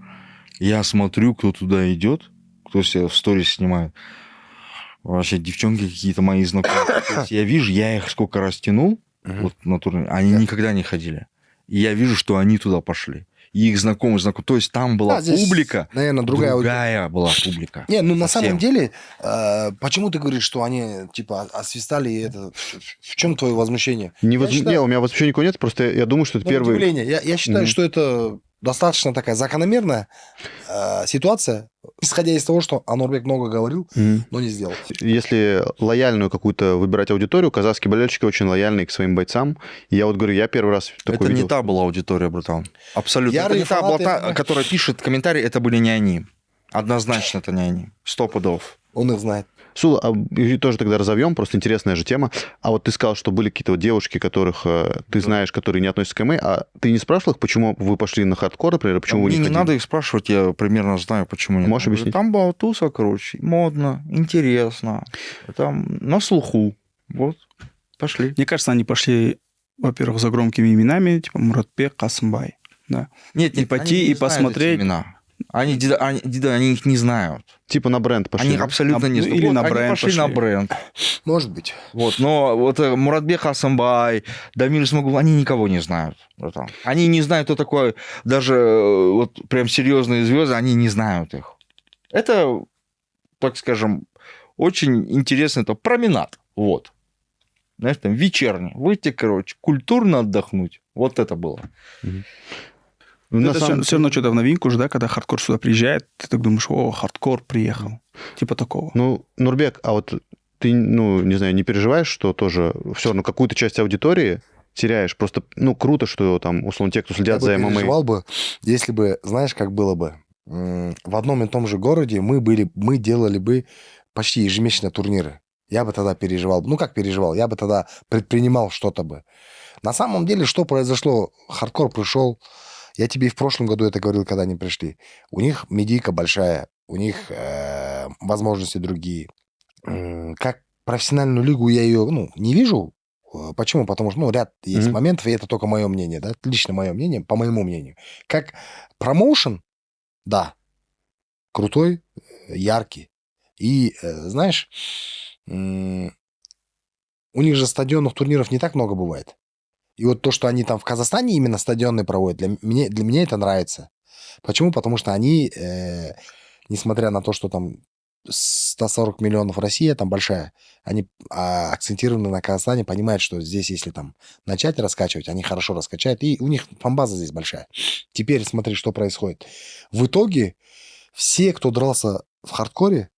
я смотрю, кто туда идет, кто себя в сторис снимает. Вообще девчонки какие-то мои знакомые. То есть я вижу, я их сколько раз тянул вот на турнир, они никогда не ходили. И я вижу, что они туда пошли. И их знакомые. То есть там была здесь, публика, наверное, другая была публика. Не, ну на Совсем. самом деле, почему ты говоришь, что они типа освистали и это? В чем твое возмущение? Я считаю- Не, у меня возмущения никакого нет, просто я думаю, что это Ну, первый... удивление. Я считаю, что это достаточно такая закономерная ситуация, исходя из того, что Анурбек много говорил, Мгм. но не сделал. Если лояльную какую-то выбирать аудиторию, казахские болельщики очень лояльные к своим бойцам. И я вот говорю, я первый раз такой Это видел. не та была аудитория, братан. Абсолютно. Ярые Это не та была, фанаты, которая пишет комментарии, это были не они. Однозначно это не они. 100%. Он их знает. Сула, и тоже тогда разовьем, просто интересная же тема. А вот ты сказал, что были какие-то вот девушки, которых ты знаешь, которые не относятся к ММА, а ты не спрашивал их, почему вы пошли на хардкор, например, почему вы Мне не не ходили? надо их спрашивать, я примерно знаю, почему не Можешь надо. объяснить? Там была туса, короче, модно, интересно. Там на слуху. Вот, пошли. Мне кажется, они пошли, во-первых, за громкими именами, типа Муратбек, Касымбай. Да. Нет, И пойти, они не и знают посмотреть. эти имена. Они их не знают. Типа на бренд пошли. Они да? абсолютно не Ну, знают. или Вот, на они бренд пошли на пошли. бренд. Может быть. Вот, но вот Муратбек Хасамбай, Дамир Исмагул, они никого не знают. Братан. Они не знают, кто такой, даже вот прям серьезные звезды, они не знают их. Это, так скажем, очень интересный это променад. Вот. Знаешь, там вечерний. Выйти, короче, культурно отдохнуть. Вот это было. На Это самом- все равно что-то в новинку же, да, когда хардкор сюда приезжает, ты так думаешь, о, хардкор приехал. Типа такого. Ну, Нурбек, а вот ты, ну, не знаю, не переживаешь, что тоже все равно какую-то часть аудитории теряешь? Просто, ну, круто, что там, условно, те, кто Я следят бы за ММА... переживал бы, если бы, знаешь, как было бы, в одном и том же городе мы делали бы почти ежемесячно турниры. Я бы тогда переживал. Ну, как переживал? Я бы тогда предпринимал что-то бы. На самом деле, что произошло? Хардкор пришел. Я тебе и в прошлом году это говорил, когда они пришли. У них медийка большая, у них возможности другие. Как профессиональную лигу я ее не вижу. Почему? Потому что ряд есть моментов, и это только мое мнение, да, лично мое мнение, по моему мнению. Как промоушен, да, крутой, яркий. И, знаешь, у них же стадионных турниров не так много бывает. И вот то, что они там в Казахстане именно стадионные проводят, для меня это нравится. Почему? Потому что они, несмотря на то, что там 140 миллионов Россия, там большая, они акцентированы на Казахстане, понимают, что здесь, если там начать раскачивать, они хорошо раскачают, и у них фан-база здесь большая. Теперь смотри, что происходит. В итоге все, кто дрался в хардкоре,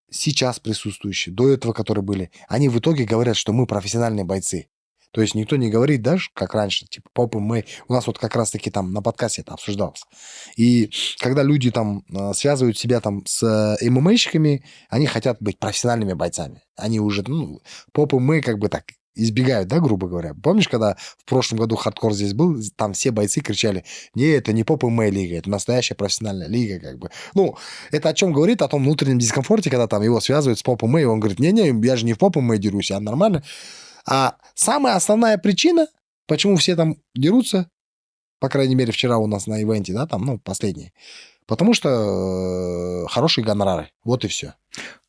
сейчас присутствующие, до этого, которые были, они в итоге говорят, что мы профессиональные бойцы. То есть никто не говорит даже, как раньше, типа, попы мы... У нас вот как раз-таки там на подкасте это обсуждалось. И когда люди там связывают себя там с ММАщиками, они хотят быть профессиональными бойцами. Они уже, попы мы как бы так избегают, да, грубо говоря. Помнишь, когда в прошлом году хардкор здесь был, там все бойцы кричали, не, это не поп-ММА лига, это настоящая профессиональная лига, как бы. Ну, это о чем говорит? О том внутреннем дискомфорте, когда там его связывают с поп-ММА, и он говорит, не-не, я же не в поп-ММА дерусь, я нормально. А самая основная причина, почему все там дерутся, по крайней мере, вчера у нас на ивенте, да, там, ну, последний, потому что хорошие гонорары, вот и все.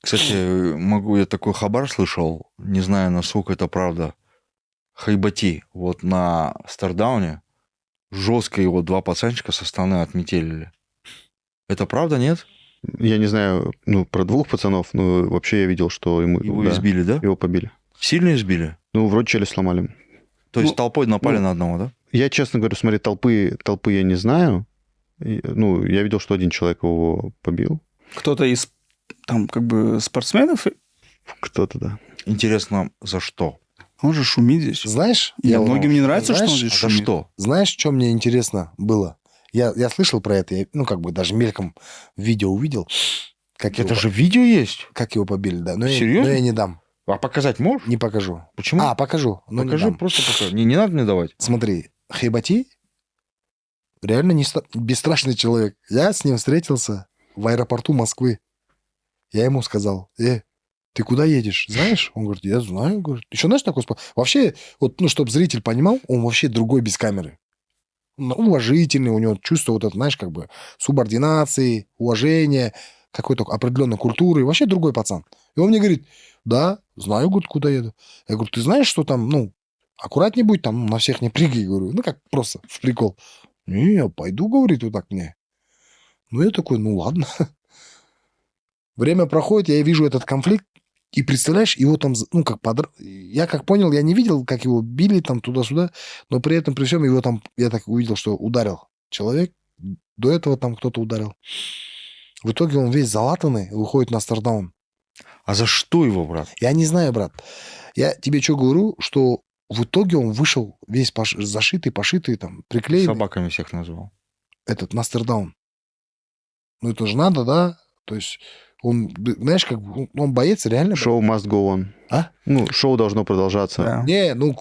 Кстати, я такой хабар слышал, не знаю, насколько это правда. Хайбати вот на Стардауне жестко его 2 пацанчика со стороны отметелили. Это правда, нет? Я не знаю, ну, про 2 пацанов, но вообще я видел, что Его да, избили, да? его побили. Сильно избили? Ну, вроде челюсть сломали. То есть Ну, толпой напали ну, на одного, да? Я, честно говорю, смотри, толпы я не знаю. Ну, я видел, что один человек его побил. Кто-то из там как бы спортсменов, Кто-то, да. Интересно, за что? он же шумит здесь. Знаешь, И многим не нравится, что он знаешь, здесь За шумит. что? знаешь, что мне интересно было? Я слышал про это, ну, как бы даже мельком видео увидел, как Это его, же видео есть. как его побили, да. Но Серьезно? я не дам, А показать можешь? не покажу. Почему? Покажу, но не Покажи, дам. просто покажи. Не надо мне давать. Смотри, Хайбати реально бесстрашный человек. Я с ним встретился в аэропорту Москвы. Я ему сказал, ты куда едешь? Знаешь? Он говорит, я знаю. Говорит, еще знаешь такой спорт? Вообще, вот, ну, чтобы зритель понимал, он вообще другой без камеры. Он уважительный, у него чувство вот это, знаешь, как бы субординации, уважения, какой-то определенной культуры. Вообще другой пацан. И он мне говорит, да, знаю, говорит, куда еду. Я говорю, ты знаешь, что там, ну, аккуратней будь, там, на всех не прыгай, говорю. Ну, как просто в прикол. Не, я пойду, говорит, вот так мне. Ну, я такой, ну, ладно. Время проходит, я вижу этот конфликт, и представляешь, его там, ну, как я как понял, я не видел, как его били там туда-сюда, но при этом, при всем, его там, я так увидел, что ударил человек, до этого там кто-то ударил. В итоге он весь залатанный, выходит на стардаун. А за что его, брат? Я не знаю, брат. Я тебе что говорю, что в итоге он вышел весь зашитый, пошитый, там, приклеенный. Собаками всех назвал. Этот Настердаун. Ну, это же надо, да? То есть он, знаешь, как бы, он боец реально. Шоу must go on. А? Ну, шоу должно продолжаться. Да. Не, ну,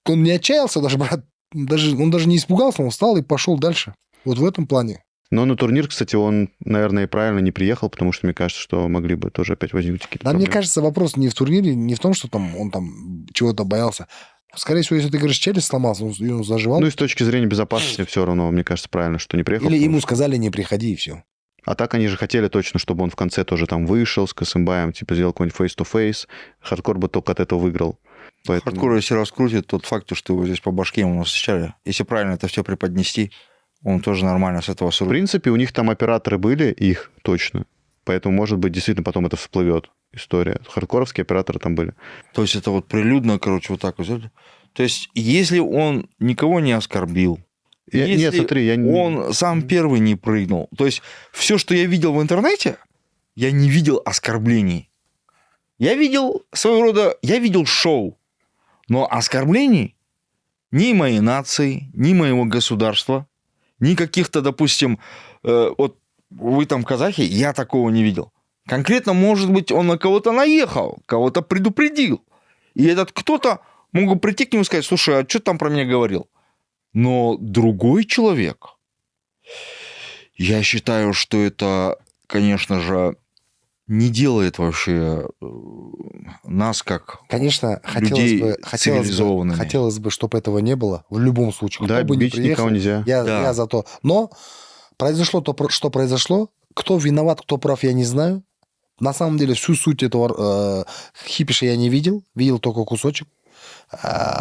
он не отчаялся даже, брат. Он даже не испугался, он встал и пошел дальше. Вот в этом плане. Но на турнир, кстати, он, наверное, и правильно не приехал, потому что мне кажется, что могли бы тоже опять возникнуть какие-то Да, мне проблемы. кажется, вопрос не в турнире, не в том, что там он там чего-то боялся. Скорее всего, если ты говоришь, челюсть сломался, он заживал. Ну и с точки зрения безопасности все равно, мне кажется, правильно, что не приехал. Или потому ему что- сказали, не приходи, и все. А так они же хотели точно, чтобы он в конце тоже там вышел с Касымбаем, типа сделал какой-нибудь face-to-face. Хардкор бы только от этого выиграл. Поэтому... Хардкор, если раскрутит тот факт, что его здесь по башке ему насыщали, если правильно это все преподнести, он тоже нормально с этого В срубит. принципе, у них там операторы были, их точно. Поэтому, может быть, действительно потом это всплывет история. Хардкоровские операторы там были. То есть это вот прилюдно, короче, вот так вот. То есть если он никого не оскорбил, если Нет, смотри, я не... он сам первый не прыгнул, то есть все, что я видел в интернете, я не видел оскорблений. Я видел своего рода, я видел шоу, но оскорблений ни моей нации, ни моего государства, ни каких-то, допустим, вот вы там казахи, я такого не видел. Конкретно, может быть, он на кого-то наехал, кого-то предупредил. И этот кто-то мог бы прийти к нему и сказать, слушай, а что ты там про меня говорил? Но другой человек, я считаю, что это, конечно же, не делает вообще нас как Конечно, людей цивилизованными. хотелось бы, чтобы этого не было в любом случае. Да, Кто бы ни бить приехал, никого нельзя. я за то. Но произошло то, что произошло. Кто виноват, кто прав, я не знаю. На самом деле всю суть этого хипиша я не видел. Видел только кусочек.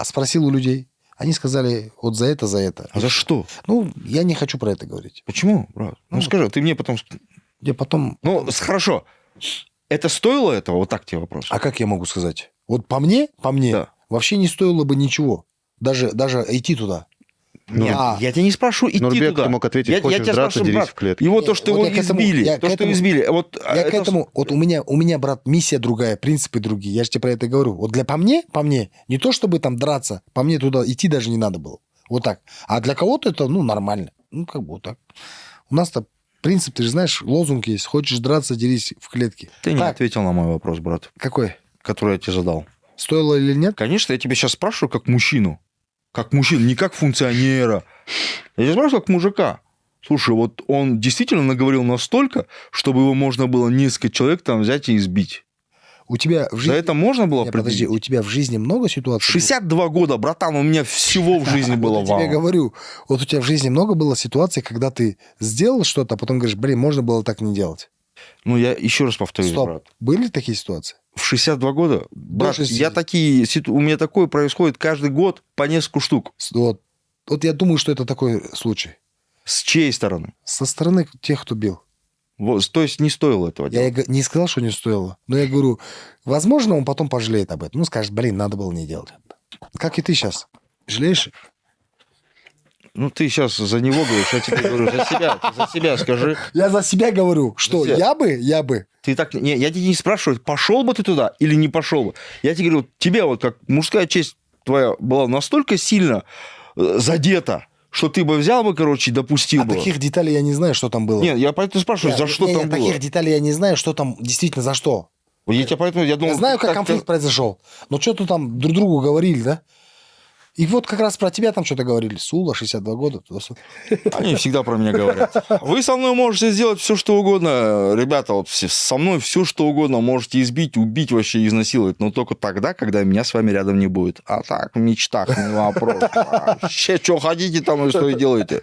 Спросил у людей. Они сказали, вот за это, за это. А за что? Ну, я не хочу про это говорить. Почему, брат? Ну, Ну, скажи, ты мне потом... Я потом... Ну, хорошо. Это стоило этого? Вот так тебе вопрос. А как я могу сказать? Вот по мне, Да. вообще не стоило бы ничего. Даже идти туда. Нет, А. я тебя не спрашиваю идти Нурбек, туда. ты мог ответить, Я хочешь тебя драться, спрашиваю, дерись брат, в клетке. Его то, что Вот его я к этому- избили, я то, к что этому- избили. Вот, Я к это- этому, вот у меня, брат, миссия другая, принципы другие. Я же тебе про это говорю. Вот по мне, не то чтобы там драться, по мне туда идти даже не надо было. Вот так. А для кого-то это, ну, нормально. Ну, как бы вот так. У нас-то принцип, ты же знаешь, лозунг есть. Хочешь драться, дерись в клетке. Ты не Так, ответил на мой вопрос, брат, какой? который я тебе задал. Стоило или нет? Конечно, я тебя сейчас спрашиваю как мужчину. Как мужчину, не как функционера. Я тебя спрашиваю как мужика. Слушай, вот он действительно наговорил настолько, чтобы его можно было несколько человек там взять и избить. У тебя в За жизни... это можно было Не, подожди, предъявить? у тебя в жизни много ситуаций? 62 года, братан, у меня всего в жизни было Вот я тебе вау. говорю, вот у тебя в жизни много было ситуаций, когда ты сделал что-то, а потом говоришь, блин, можно было так не делать. Ну, я еще раз повторюсь, Стоп. брат. Были такие ситуации? В 62 года, брат, 60. у меня такое происходит каждый год по несколько штук. Вот я думаю, что это такой случай. С чьей стороны? Со стороны тех, кто бил. Вот, то есть не стоило этого Я делать. не сказал, что не стоило. Но я говорю, возможно, он потом пожалеет об этом. Ну, скажет, блин, надо было не делать. Как и ты сейчас. Жалеешь? Ну, ты сейчас за него говоришь, я тебе говорю, за себя. Ты за себя скажи. Я за себя говорю, что За себя. я бы. Ты так, не, я тебя не спрашиваю, пошел бы ты туда или не пошел бы. Я тебе говорю, тебе вот как мужская честь твоя была настолько сильно задета, что ты бы взял бы, короче, и допустил бы. Таких деталей я не знаю, что там было. Нет, я поэтому спрашиваю, за что там было. Таких деталей я не знаю, что там действительно за что. Я тебя поэтому, я думал, Я знаю, как так-то- конфликт произошел. Но что-то там друг другу говорили, да? И вот как раз про тебя там что-то говорили. Сула, 62 года. Туда-сюда. Они всегда про меня говорят. Вы со мной можете сделать все, что угодно. Ребята, вот со мной все, что угодно можете избить, убить, вообще изнасиловать. Но только тогда, когда меня с вами рядом не будет. А так, в мечтах, не вопрос. Вообще, что хотите там и что и делаете.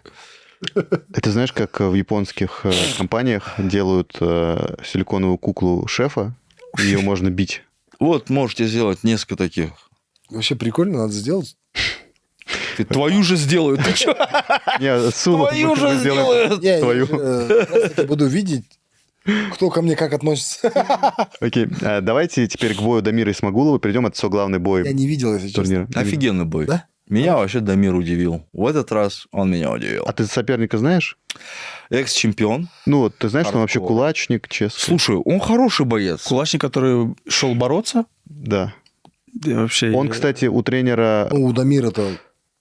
Это знаешь, как в японских компаниях делают силиконовую куклу шефа, и ее можно бить. Вот, можете сделать несколько таких. Вообще прикольно, надо сделать. Твою же сделают. Ты что? Не, Сулу Твою же сделаем. сделают. Я Твою. просто буду видеть, кто ко мне как относится. Окей, давайте теперь к бою Дамира Исмагулова перейдем. Это все главный Я бой не видел, если честно. турнира. Офигенный бой. Да? Меня вообще Дамир удивил. В этот раз он меня удивил. А ты соперника знаешь? Экс-чемпион. Ну, вот ты знаешь, что он вообще Хардкор. кулачник, честно? Слушай, он хороший боец. Кулачник, который шел бороться, Да. я вообще... Он, кстати, у тренера... Ну, у Дамира-то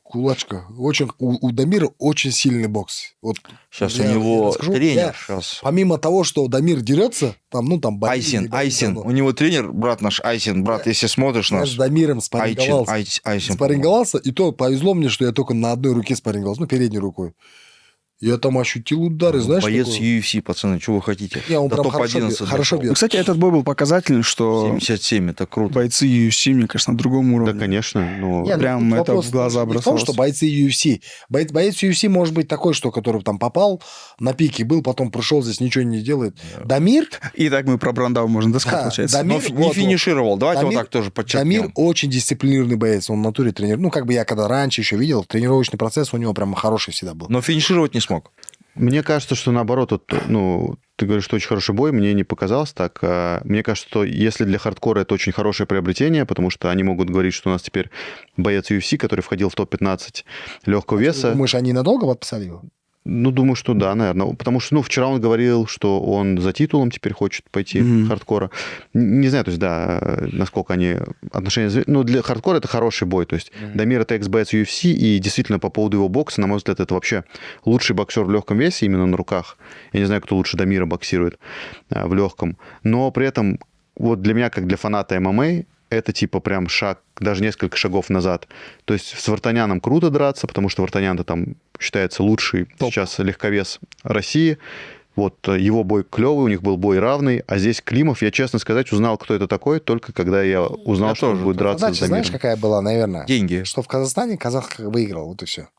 кулачка. У Дамира очень сильный бокс. Вот Сейчас я у него расскажу. тренер. Я- Сейчас. Помимо того, что Дамир дерется, там, ну, там... Айсин. У него тренер, брат наш Айсин. Брат, если смотришь Я нас. с Дамиром Айчин. спарринговался. Айсин. Спарринговался, и то повезло мне, что я только на одной руке спарринговался, ну, передней рукой. Я там ощутил удары, знаешь, Боец такое? UFC, пацаны, что вы хотите? Не, он До прям хорошо топ-11 бьет, хорошо дошел. бьет. Ну, кстати, этот бой был показательный, что 77, это круто. бойцы UFC, мне кажется, на другом уровне. Да, конечно. Ну, Не, ну, Прям тут это вопрос в глаза не в том, бросалось. что бойцы UFC. Боец UFC может быть такой, что который там попал на пике, был, потом пришел здесь, ничего не делает. Дамир, И так мы про Брандау можем доскать, Да, получается. Дамир- Но вот, не вот. финишировал. Давайте Дамир- вот так тоже Дамир подчеркнем. очень дисциплинированный боец, он в натуре тренер. Ну, как бы я когда раньше еще видел, тренировочный процесс у него прям хороший всегда был. Но финишировать не смог. мне кажется, что наоборот, вот, ну, ты говоришь, что очень хороший бой, мне не показалось так. Мне кажется, что если для хардкора это очень хорошее приобретение, потому что они могут говорить, что у нас теперь боец UFC, который входил в топ-15 легкого веса. Думаешь, они надолго подписали его? Ну, думаю, что да, наверное. Потому что, ну, вчера он говорил, что он за титулом теперь хочет пойти хардкора. Не знаю, то есть, да, насколько они отношения... Ну, для хардкора это хороший бой. То есть, Дамир — это экс-боец UFC, и действительно, по поводу его бокса, на мой взгляд, это вообще лучший боксер в легком весе, именно на руках. Я не знаю, кто лучше Дамира боксирует в легком. Но при этом, вот для меня, как для фаната ММА, это типа прям шаг, даже несколько шагов назад. То есть с Вартаняном круто драться, потому что Вартанян-то там считается лучший сейчас легковес России. Вот его бой клевый, у них был бой равный. А здесь Климов, я, честно сказать, узнал, кто это такой, только когда я узнал, Я что он тоже. будет драться с Задача, знаешь, Дамиром. какая была, наверное? Деньги. Что в Казахстане казах выиграл, вот и все.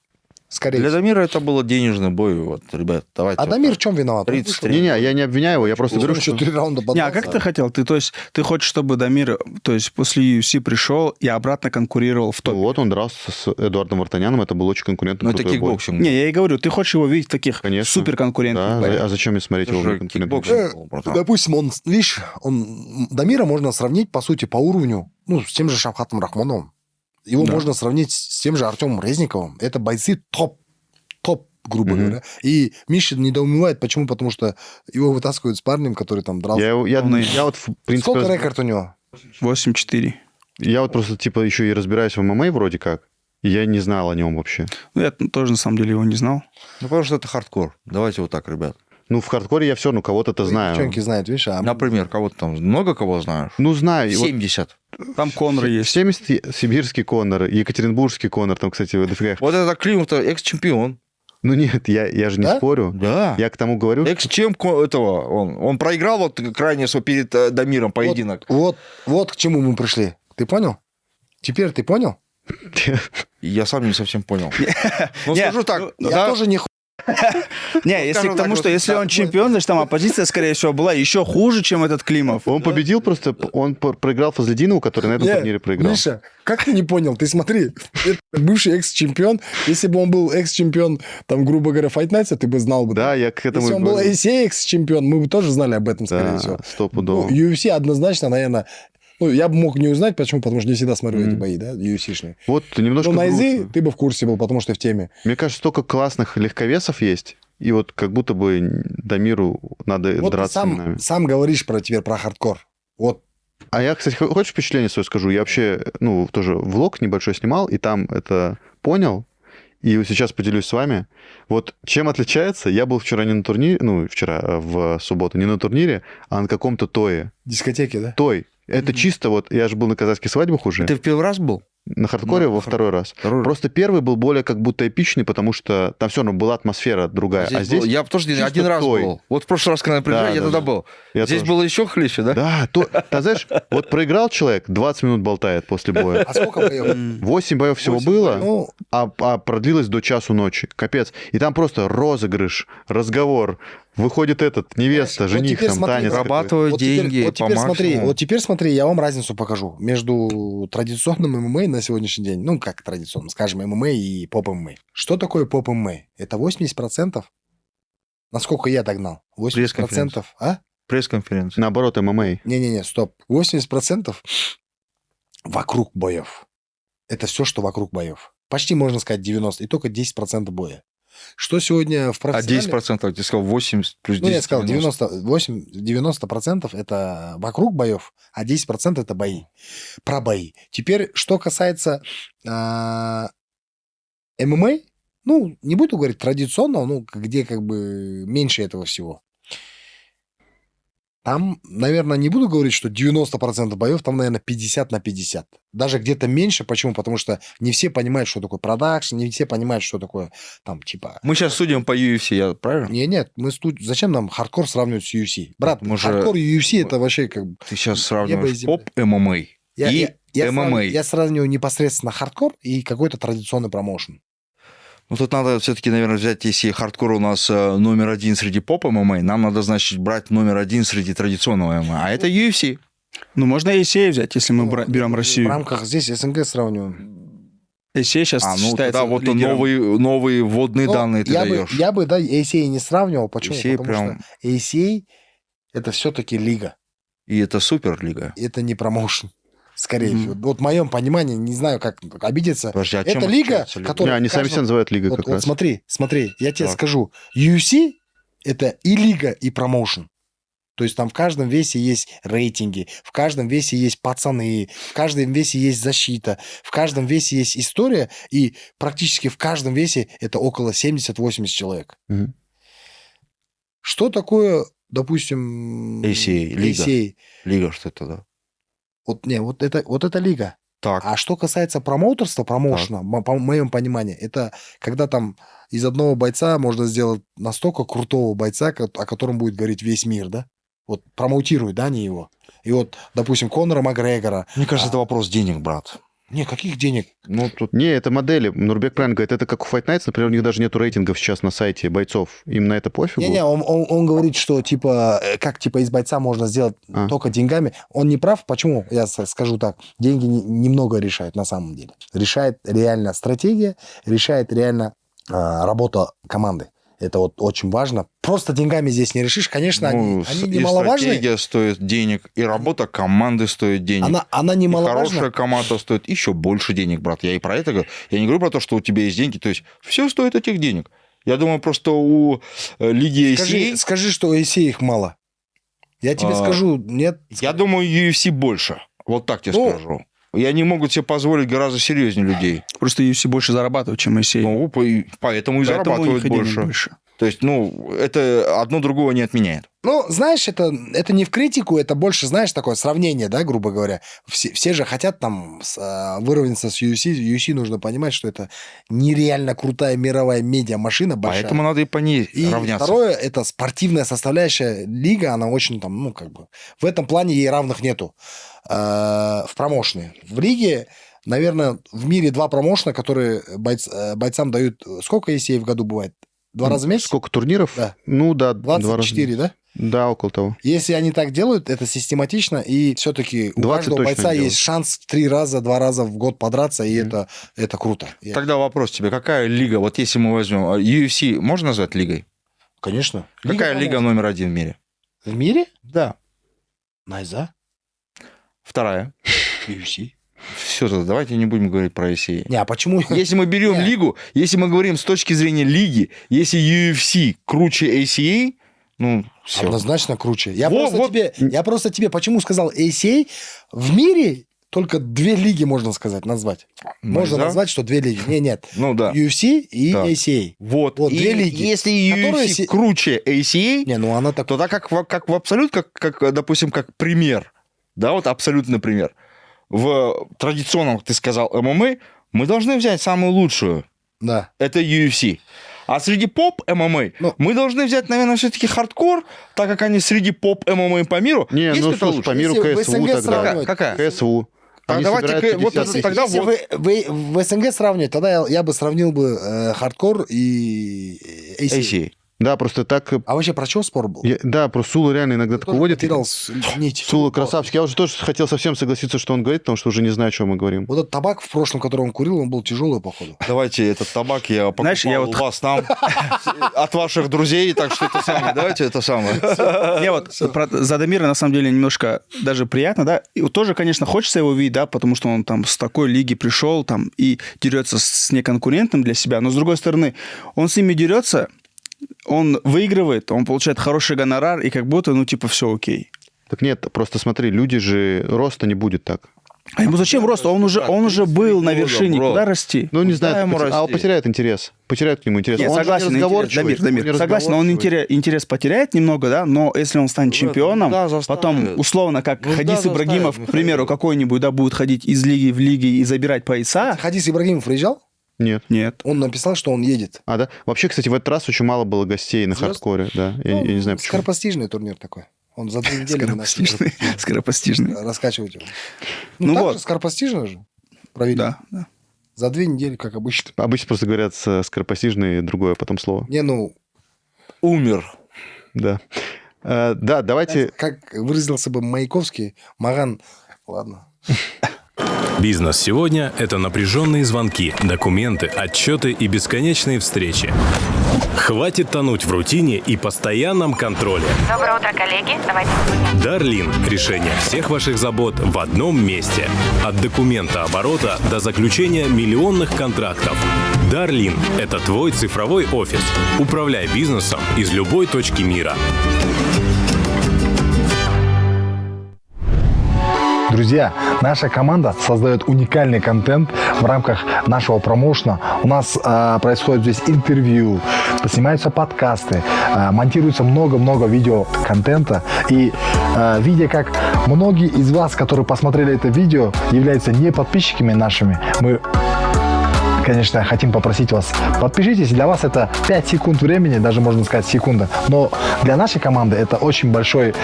Скорее Для всего. Дамира это был денежный бой. Вот, ребят, давайте. А вот Дамир так. в чем виноват? 33. Не-не, я не обвиняю его, я просто Он говорю, еще что... 3 раунда Не, а бодался. как ты хотел? Ты, то есть, ты хочешь, чтобы Дамир, то есть, после UFC пришел и обратно конкурировал в Ну, топе? вот он дрался с Эдуардом Вартаняном, это был очень конкурентный Ну, это крутой бой. кикбоксинг. Не, я и говорю, ты хочешь его видеть в таких Конечно. суперконкурентных Да, боях. а зачем мне смотреть Это его же конкурентных кикбоксинг. боях? был, братан. Допустим, он, видишь, Дамира можно сравнить, по сути, по уровню, ну, с тем же Шавхатом Рахмоновым. Его Да. можно сравнить с тем же Артемом Резниковым. Это бойцы топ, грубо Мгм. говоря. И Миша недоумевает, почему? Потому что его вытаскивают с парнем, который там дрался. Я вот, в принципе, Сколько рекорд у него? 8-4. я вот просто, типа, еще и разбираюсь в ММА вроде как, и я не знал о нем вообще. Ну, я тоже, на самом деле, его не знал. Ну, потому что это хардкор. Давайте вот так, ребят. Ну, в хардкоре я все равно кого-то-то знаю. Девчонки знают, видишь? А Например, кого-то там, много кого знаешь? Ну, знаю. И вот 70. Там Конор есть. 70 сибирский Конор, екатеринбургский Конор, там, кстати, дофига их. Вот это Климов-то экс-чемпион. Ну нет, я же не Да? спорю. Да. Я к тому говорю, Экс-чем этого. Он проиграл вот крайне перед Дамиром поединок. Вот к чему мы пришли. Ты понял? Теперь ты понял? Я сам не совсем понял. Ну, Не, скажу так. Я да, тоже не Не, если скажем к тому, так, что вот, если да, он чемпион, значит, там оппозиция, скорее всего, была еще хуже, чем этот Климов. он победил просто, он проиграл Фазлидинову, который на этом Не, турнире проиграл. Миша, как ты не понял? Ты смотри, это бывший экс-чемпион. Если бы он был экс-чемпион, там, грубо говоря, Fight Nights, ты бы знал бы. Да, я к этому Если и он был говорю. ACA экс-чемпион, мы бы тоже знали об этом, скорее Да, всего. стопудово. Ну, UFC однозначно, наверное... Ну, я бы мог не узнать, почему? Потому что не всегда смотрю эти Мгм. бои, да, UFC-шные. Вот немножко Но на Изы грустно. ты бы в курсе был, потому что в теме. Мне кажется, столько классных легковесов есть, и вот как будто бы Дамиру надо Вот ты драться именами. сам говоришь теперь про хардкор. Вот. А я, кстати, хочешь впечатление свое скажу? Я вообще, ну, тоже влог небольшой снимал, и там это понял, и вот сейчас поделюсь с вами. Вот чем отличается, я был вчера не на турнире, ну, вчера, в субботу, не на турнире, а на каком-то тое. Дискотеки, да? Той. Это чисто вот, я же был на казахских свадьбах уже, Ты в первый раз был? на хардкоре Ну, во второй раз. Второй раз. Просто первый был более как будто эпичный, потому что там все равно была атмосфера другая. А здесь... Я тоже чисто один раз той. был. Вот в прошлый раз, когда я приезжал, Да, я да, тогда да. был. Я Здесь тоже. было еще хлеще, да? Да, ты знаешь, вот проиграл человек, 20 минут болтает после боя. А сколько боев? 8 боев всего 8 было, Ну, а продлилось до часу ночи. Капец. И там просто розыгрыш, разговор. Выходит этот, невеста, Знаешь, вот жених, теперь там смотри, танец. Зарабатываю вот теперь- деньги вот теперь по смотри, максимуму. вот теперь смотри, я вам разницу покажу между традиционным ММА на сегодняшний день, ну, как традиционным, скажем, ММА и поп-ММА. Что такое поп-ММА? Это 80%, насколько я догнал, 80%, Пресс-конференция. а? Пресс-конференция. Наоборот, ММА. Не-не-не, стоп. 80% вокруг боев. Это все, что вокруг боев. Почти можно сказать 90%, и только 10% боя. Что сегодня в А профессионале... 10%, ты сказал 80 плюс 10. Ну, я сказал, 90. 90% это вокруг боев, а 10% это бои. Про бои. Теперь, что касается ММА, ну, не буду говорить традиционного, ну, где как бы меньше этого всего. Там, наверное, не буду говорить, что 90% боев, там, наверное, 50 на 50. Даже где-то меньше. Почему? Потому что не все понимают, что такое продакшн, не все понимают, что такое там, типа... Мы сейчас судим по UFC, я правильно? Нет, зачем нам хардкор сравнивать с UFC? Брат, Мы же- хардкор и UFC это вообще как бы... Ты сейчас бы сравниваешь из- поп-ММА и ММА. Я сравниваю непосредственно хардкор и какой-то традиционный промоушен. Ну, тут надо все-таки, наверное, взять, если хардкор у нас номер один среди поп-ММА, нам надо, значит, брать номер один среди традиционного ММА. А это UFC. Ну, можно ACA взять, если мы берем В Россию. рамках здесь СНГ сравниваем. ACA сейчас А, ну, считается тогда вот лидером. новые вводные Ну, данные ты даешь. я бы, да, ACA не сравнивал. Почему? ACA Потому прям- что ACA это все-таки лига. И это суперлига. Это не промоушен. Скорее Мгм. всего. Вот в моем понимании, не знаю, как обидеться. Подожди, а Это чем лига, отличается лига? которая- Не, они сами каждом- себя называют лигой Вот, как вот раз. смотри, я тебе Так. скажу. UFC это и лига, и промоушен. То есть там в каждом весе есть рейтинги, в каждом весе есть пацаны, в каждом весе есть защита, в каждом весе есть история, и практически в каждом весе это около 70-80 человек. Мгм. Что такое, допустим... ACA, лига. ACA? Лига что это, да? Вот это лига. Так. А что касается промоутерства, промоушена, по моему пониманию, это когда там из одного бойца можно сделать настолько крутого бойца, о котором будет говорить весь мир, да? Вот промоутируют, да, они его. И вот, допустим, Конора Макгрегора. Мне кажется, это вопрос денег, брат. Не, каких денег? Ну, тут Не, это модели. Нурбек правильно говорит, это как у Fight Nights, например, у них даже нету рейтингов сейчас на сайте бойцов. Им на это пофигу. Не-не, он говорит, что типа, как типа из бойца можно сделать А. только деньгами. Он не прав. Почему? Я скажу так. Деньги немного решают на самом деле. Решает реально стратегия, решает реально работа команды. Это вот очень важно. Просто деньгами здесь не решишь. Конечно, ну, они и немаловажны. стратегия стоит денег, и работа команды стоит денег. Она И немаловажна. хорошая команда стоит еще больше денег, брат. Я и про это говорю. Я не говорю про то, что у тебя есть деньги. То есть все стоит этих денег. Я думаю, просто у лиги ACA... Скажи, что у ACA их мало. Я тебе скажу, нет. Я думаю, UFC больше. Вот так тебе Ну, скажу. И они могут себе позволить гораздо серьезнее людей. Просто UFC больше зарабатывают, чем ACA. Ну, поэтому и Поэтому у них зарабатывают и денег больше. больше. То есть, ну, это одно другого не отменяет. Ну, знаешь, это не в критику, это больше, знаешь, такое сравнение, да, грубо говоря. Все же хотят там выровняться с UFC. UFC нужно понимать, что это нереально крутая мировая медиамашина большая. Поэтому надо и по ней И равняться. второе, это спортивная составляющая лига, она очень там, ну, как бы, в этом плане ей равных нету в промоушене. В лиге, наверное, в мире 2 промоушена, которые бойцам дают... Сколько ACA в году бывает? 2 раза в месяц? Сколько турниров? Да. Ну да, 2 раза. 24, да? Да, около того. Если они так делают, это систематично, и все-таки у 20 каждого точно бойца делают. есть шанс 3 раза, 2 раза в год подраться, и это круто. Тогда вопрос тебе. Какая лига, вот если мы возьмем UFC, можно назвать лигой? Конечно. Какая лига номер 1 в мире? В мире? Да. Найза? Вторая. UFC? Все, давайте не будем говорить про ACA. Не, а почему? Если мы берем Нет. лигу, если мы говорим с точки зрения лиги, если UFC круче ACA, ну, все. Однозначно круче. Я Вот, просто тебе почему сказал ACA? В мире только 2 лиги, можно сказать, назвать. Можно назвать, что 2 лиги. Нет. Ну да. UFC и Да. ACA. Вот. Вот И 2 лиги. Если которые UFC круче ACA, Не, ну она так... то так как в абсолют, как, допустим, как пример, да, вот абсолютный пример. В традиционном, ты сказал, ММА, мы должны взять самую лучшую. Да. Это UFC. А среди поп-ММА Ну. мы должны взять, наверное, все-таки хардкор, так как они среди поп-ММА по миру. Не, Есть ну кто-то слушай, лучше? по миру Если в КСВ СНГ тогда. сравнивать- Какая? КСВ. Так, Они давайте собирают вот 50 тогда Если вот. в СНГ сравнивать, тогда я бы сравнил бы хардкор и ACA. ACA. Да, просто так... А вообще про что спор был? Да, просто Сула реально иногда так Тоже уводит. потерял нить. Сула красавчик. Я уже тоже хотел совсем согласиться, что он говорит, потому что уже не знаю, о чем мы говорим. Вот этот табак в прошлом, который он курил, он был тяжелый, походу. Давайте этот табак я покупал Знаешь, я вот- у вас там от ваших друзей, так что это самое. Давайте это самое. Я вот про Задамира, на самом деле, немножко даже приятно, да. И вот тоже, конечно, хочется его видеть, да, потому что он там с такой лиги пришел там и дерется с неконкурентным для себя. Но, с другой стороны, он с ними дерется, он выигрывает, он получает хороший гонорар, и как будто, ну, типа, все окей. Так нет, просто смотри, люди же... Роста не будет так. А ему зачем рост? Он уже был на вершине. бро. Куда расти? Ну, не Куда знаю, ему он расти? потеряет интерес. Потеряет к нему интерес. Нет, Он же согласен, не разговорчивый, Дамир, не согласен, он разговорчивый. интерес потеряет немного, да, но если он станет чемпионом, да, заставит. потом, условно, как Ну, Хадис да, Ибрагимов, заставит, к примеру, Михаил. какой-нибудь, да, будет ходить из лиги в лиги и забирать пояса, Хадис Ибрагимов приезжал? Нет. нет. Он написал, что он едет. А, да? Вообще, кстати, в этот раз очень мало было гостей на Звезд? хардкоре, да. Я не знаю, почему. Скоропостижный турнир такой. Он за 2 недели мы начали Скоропостижный. раскачивать его. Ну Ну, так вот. же, скоропостижно же провели. Да, да. За 2 недели, как обычно. Обычно просто говорят скоропостижный другое потом слово. Не, ну, Умер. Да. Да, давайте... как выразился бы Маяковский, Маган... Ладно. Бизнес сегодня – это напряженные звонки, документы, отчеты и бесконечные встречи. Хватит тонуть в рутине и постоянном контроле. Доброе утро, коллеги. Давайте. Дарлин – решение всех ваших забот в одном месте. От документа оборота до заключения миллионных контрактов. Дарлин – это твой цифровой офис. Управляй бизнесом из любой точки мира. Друзья, наша команда создает уникальный контент в рамках нашего промоушена. У нас происходит здесь интервью, снимаются подкасты, монтируется много-много видеоконтента. И видя, как многие из вас, которые посмотрели это видео, являются не подписчиками нашими, мы, конечно, хотим попросить вас, подпишитесь. Для вас это 5 секунд времени, даже можно сказать секунда. Но для нашей команды это очень большая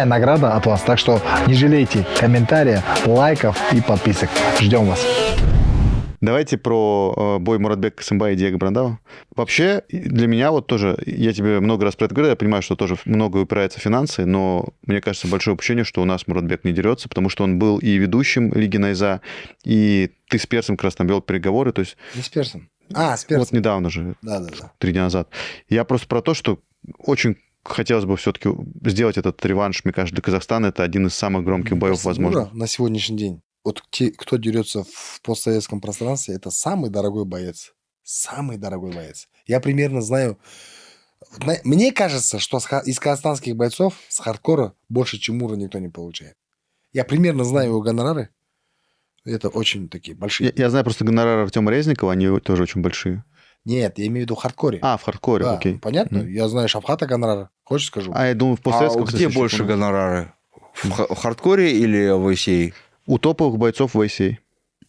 награда от вас. Так что не жалейте комментариев, лайков и подписок. Ждем вас. Давайте про бой Муратбека Касымбая и Диего Брандау. Вообще, для меня вот тоже, я тебе много раз про это говорю, я понимаю, что тоже много упирается в финансы, но мне кажется, большое упущение, что у нас Муратбек не дерется, потому что он был и ведущим Лиги Найза, и ты с Персом как раз там вел переговоры, то есть Не с Персом. С вот недавно же, Да. 3 дня назад. Я просто про то, что очень хотелось бы все-таки сделать этот реванш, мне кажется, для Казахстана это один из самых громких боев, возможно. На сегодняшний день. Вот кто дерется в постсоветском пространстве, это самый дорогой боец. Самый дорогой боец. Я примерно знаю... Мне кажется, что из казахстанских бойцов с хардкора больше Тимура никто не получает. Я примерно знаю его гонорары. Это очень такие большие. Я знаю просто гонорары Артема Резникова, они тоже очень большие. Нет, я имею в виду хардкоре. А, в хардкоре, Да, окей. понятно? Мгм. Я знаю Шавхата гонорар. Хочешь скажу? А я думаю, в А постсоветском где соответствии больше чемпионат. гонорары? В хардкоре или в ИСЕ? У топовых бойцов в ICA.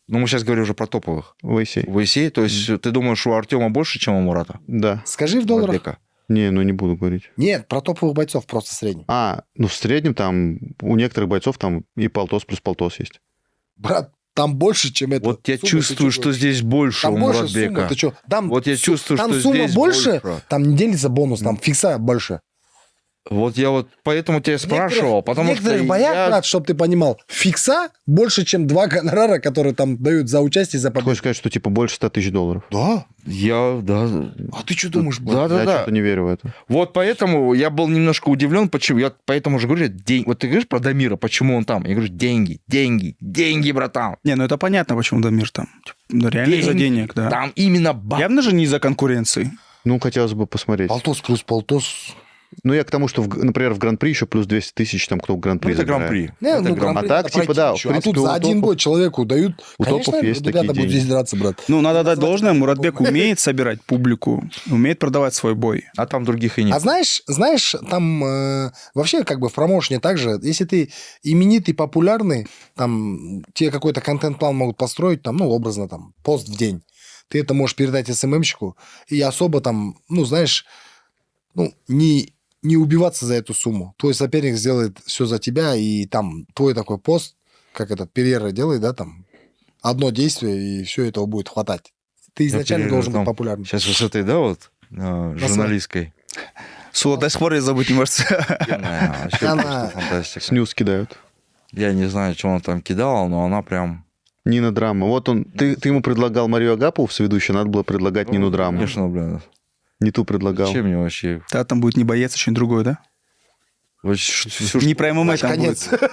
Ну, мы сейчас говорим уже про топовых. В ICA. В ИСЕ, то есть ты думаешь, у Артема больше, чем у Мурата? Да. Скажи в долларах. Муратбека? Не, ну не буду говорить. Нет, про топовых бойцов просто средний. Ну в среднем там у некоторых бойцов там и полтос плюс полтос есть. Брат, там больше, чем это. Вот я Сумма, чувствую, ты чё что здесь больше Там у больше сумма, Муратбека. ты что? Там, Вот я чувствую, там что сумма здесь больше, больше. там не делится бонус, там фикса больше. Вот я вот поэтому тебя спрашивал, потому в некоторых что боях, я... брат, чтобы ты понимал, фикса больше, чем 2 гонорара, которые там дают за участие, за Ты хочешь победу. сказать, что типа больше 100 тысяч долларов? Да? Да. А ты что думаешь, брат? Я Да. что-то не верю в это. Вот поэтому я был немножко удивлен, почему. Я поэтому же говорю, вот ты говоришь про Дамира, почему он там? Я говорю, деньги, братан. Не, ну это понятно, почему Дамир там. Типа, ну, реально из-за денег, да. Там именно бабки. Явно же не из-за конкуренции. Ну, хотелось бы посмотреть. Полтос плюс полтос. Ну, я к тому, что, например, в Гран-при еще плюс 200 тысяч, там, кто в Ну, Гран-при это забирает. Гран-при. Не, Это ну, Гран-при. Гран-при А так, надо типа, пройти да, еще. в принципе, а тут у за один топов- бой человеку дают. у Конечно, топов есть ребята такие будут деньги. здесь драться, брат. Ну, надо дать должное, Муратбек умеет собирать публику, умеет продавать свой бой. А там других и нет. А знаешь, там вообще как бы в промоушене также, если ты именитый, популярный, там тебе какой-то контент-план могут построить, там, ну, образно, там, пост в день. Ты это можешь передать СММщику, и особо там, ну, знаешь, ну, не убиваться за эту сумму. Твой соперник сделает все за тебя, и там твой такой пост, как этот Перейра делает, да, там, одно действие, и все этого будет хватать. Ты изначально Перейра должен быть там популярным. Сейчас вот с этой, да, вот, журналисткой. Сула до сих пор я забыть не может. Офигенная, вообще Она- просто фантастика. Снюс кидают. Я не знаю, что она там кидала, но она прям... Нина Драма. Вот он, ты ему предлагал Марию Агапову в соведущей, надо было предлагать Нину Драму. Конечно, блин. Не ту предлагал. Зачем мне вообще... Да, там будет не боец, а что-нибудь другое, да? Не про ММА там Конец. будет.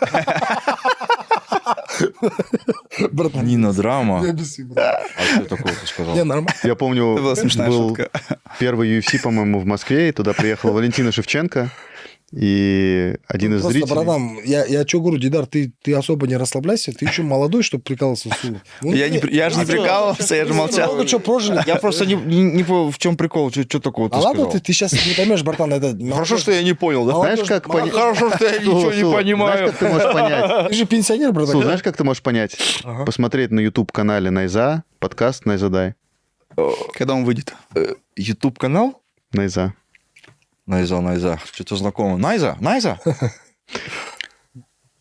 Братан, Нина Драма. не обессудь, брат. А что такого ты сказал? Не, нормально. Я помню, Это была смешная был шутка. первый UFC, по-моему, в Москве, и туда приехала Валентина Шевченко, и один из Просто, зрителей... братан, я что говорю, Дидар, ты особо не расслабляйся, ты еще молодой, чтобы прикалываться в Сулу. Ну, Я же не прикалывался, я же молчал. Много что прожили. Я просто не понял, в чем прикол, что такого ты А ладно, сказал. ты сейчас не поймешь, братан, это... Хорошо, что я не понял, да? Знаешь, как понять... Хорошо, что я ничего не Знаешь, понимаю. как ты можешь понять? Ты же пенсионер, братан. Су, знаешь, как ты можешь понять? Ага. Посмотреть на YouTube-канале Найза, подкаст Найзадай. Когда он выйдет? YouTube-канал? Найза. Найза. Что-то знакомое. Найза?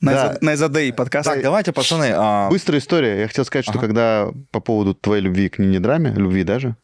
Найзадей подкаст. Так, давайте, пацаны, Быстрая история. Я хотел сказать, что когда по поводу твоей любви к Нине Драме, любви даже,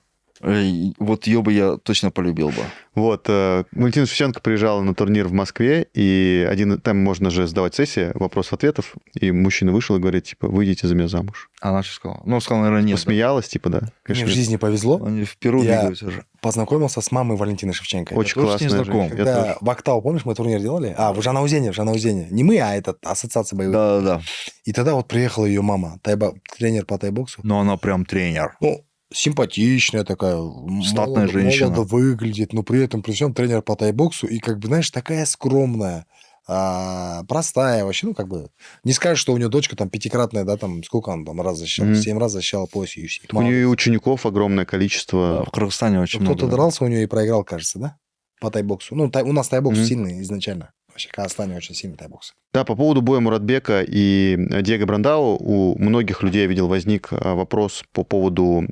вот ее бы я точно полюбил бы. вот, Валентина Шевченко приезжала на турнир в Москве, и там можно же сдавать сессии вопросов-ответов, и мужчина вышел и говорит, типа, выйдите за меня замуж. Она что сказала? Ну, сказала, наверное, нет. Посмеялась, типа, да. Мне Конечно, в жизни повезло. Они в Перу Я- бегают уже. Познакомился с мамой Валентины Шевченко. очень тоже с ней классная знаком. женщина. Я Когда тоже. в Актау, помнишь, мы турнир делали? В Жанаузене. Не мы, а этот, ассоциация боевых. Да. И тогда вот приехала ее мама, тренер по тайбоксу. Но она прям тренер. Ну, симпатичная такая, Статная женщина. молодо выглядит, но при этом, при всем, тренер по тайбоксу, и как бы, знаешь, такая скромная, простая вообще, ну, как бы, не скажешь, что у нее дочка там 5-кратная, да, там, сколько она там раз защищала, Мгм. 7 раз защищала пояс UFC. У нее и учеников огромное количество. В Кыргызстане очень много. Кто-то дрался у нее и проиграл, кажется, да, по тайбоксу. Ну, у нас тайбокс Мгм. сильный изначально. Вообще, в Казахстане очень сильный тайбокс. Да, по поводу боя Муратбека и Диего Брандау у многих людей, я видел, возник вопрос по поводу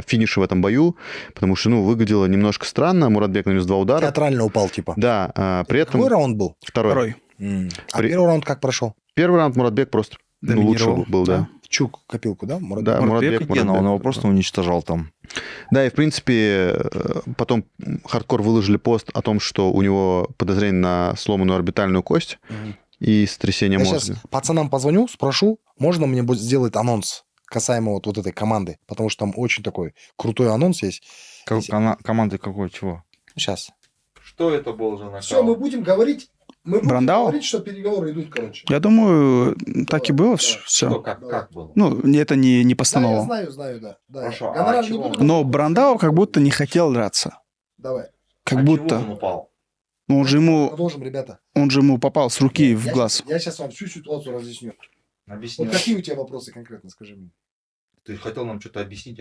финиша в этом бою, потому что, выглядело немножко странно. Муратбек нанес 2 удара. Театрально упал, типа. Да, при этом... Какой раунд был? Второй. А первый раунд как прошел? Первый раунд Муратбек просто лучше Доминировал, был, да. В чук копилку, да? Мурат? Да, Муратбек, Муратбек. он его просто уничтожал там. Да, и в принципе потом хардкор выложили пост о том, что у него подозрение на сломанную орбитальную кость и сотрясение Я мозга. сейчас пацанам позвоню, спрошу, можно мне будет сделать анонс касаемо вот этой команды, потому что там очень такой крутой анонс есть. Команды какой, чего? Сейчас. Что это был за Все, мы будем говорить. Мы будем Брандау? говорить, что переговоры идут, короче. Я думаю, так и было все. Как было? Ну, это не Да, я постанова. знаю, да. Хорошо, а Гонорар не чего будет? Но Брандау как будто не хотел драться. Давай. Как будто. упал? Ну, Продолжим, ребята. он же ему попал с руки в глаз. Я сейчас вам всю ситуацию разъясню. Объясни. Вот какие у тебя вопросы конкретно, скажи мне? Ты хотел нам что-то объяснить,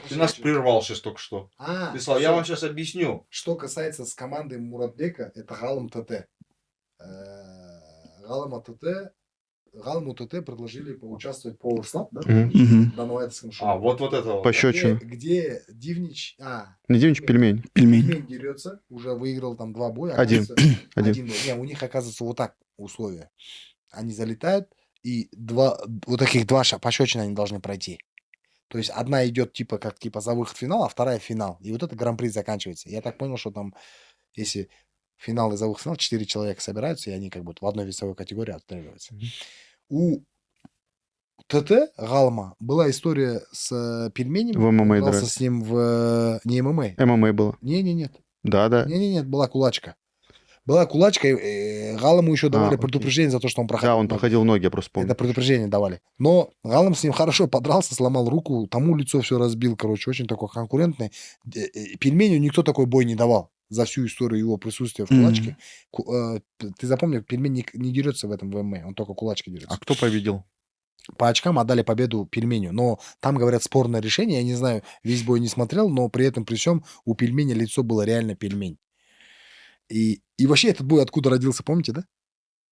Ты нас прервал сейчас только что. Писал, я всё. вам сейчас объясню. Что касается с командой Муратбека, это Галам ТТ. Галаму ТТ предложили поучаствовать по Power да? Мгм. На Новайдовском шоу. Вот это вот. Пощечину. Где Дивнич... Не Димыч, пельмень. Пельмень. Пельмень дерется, уже выиграл там 2 боя. Один. оказывается, Один. бой. Не, у них оказывается вот так условия. Они залетают, и вот таких 2 пощечины они должны пройти. То есть одна идет типа за выход в финал, а вторая в финал. И вот это гран-при заканчивается. Я так понял, что там, если финал и за выход в финал, 4 человека собираются, и они как будто в одной весовой категории отстреливаются. У ТТ Галма была история с пельменем. В ММА Он дрался дрались. с ним в... Не ММА. ММА было. Не-не-нет. Да. Не-не-нет, была кулачка. Была кулачка, и Галаму еще давали окей. предупреждение за то, что он проходил. Да, он ноги. проходил ноги, я просто помню. Это предупреждение давали. Но Галам с ним хорошо подрался, сломал руку, тому лицо все разбил, короче, очень такой конкурентный. Пельменю никто такой бой не давал за всю историю его присутствия в кулачке. Ты запомни, пельмень не дерется в этом ВМА, он только кулачки дерется. А кто победил? По очкам отдали победу пельменю. Но там, говорят, спорное решение. Я не знаю, весь бой не смотрел, но при этом, при всем, у пельменя лицо было реально пельмень. И вообще этот бой откуда родился, помните, да?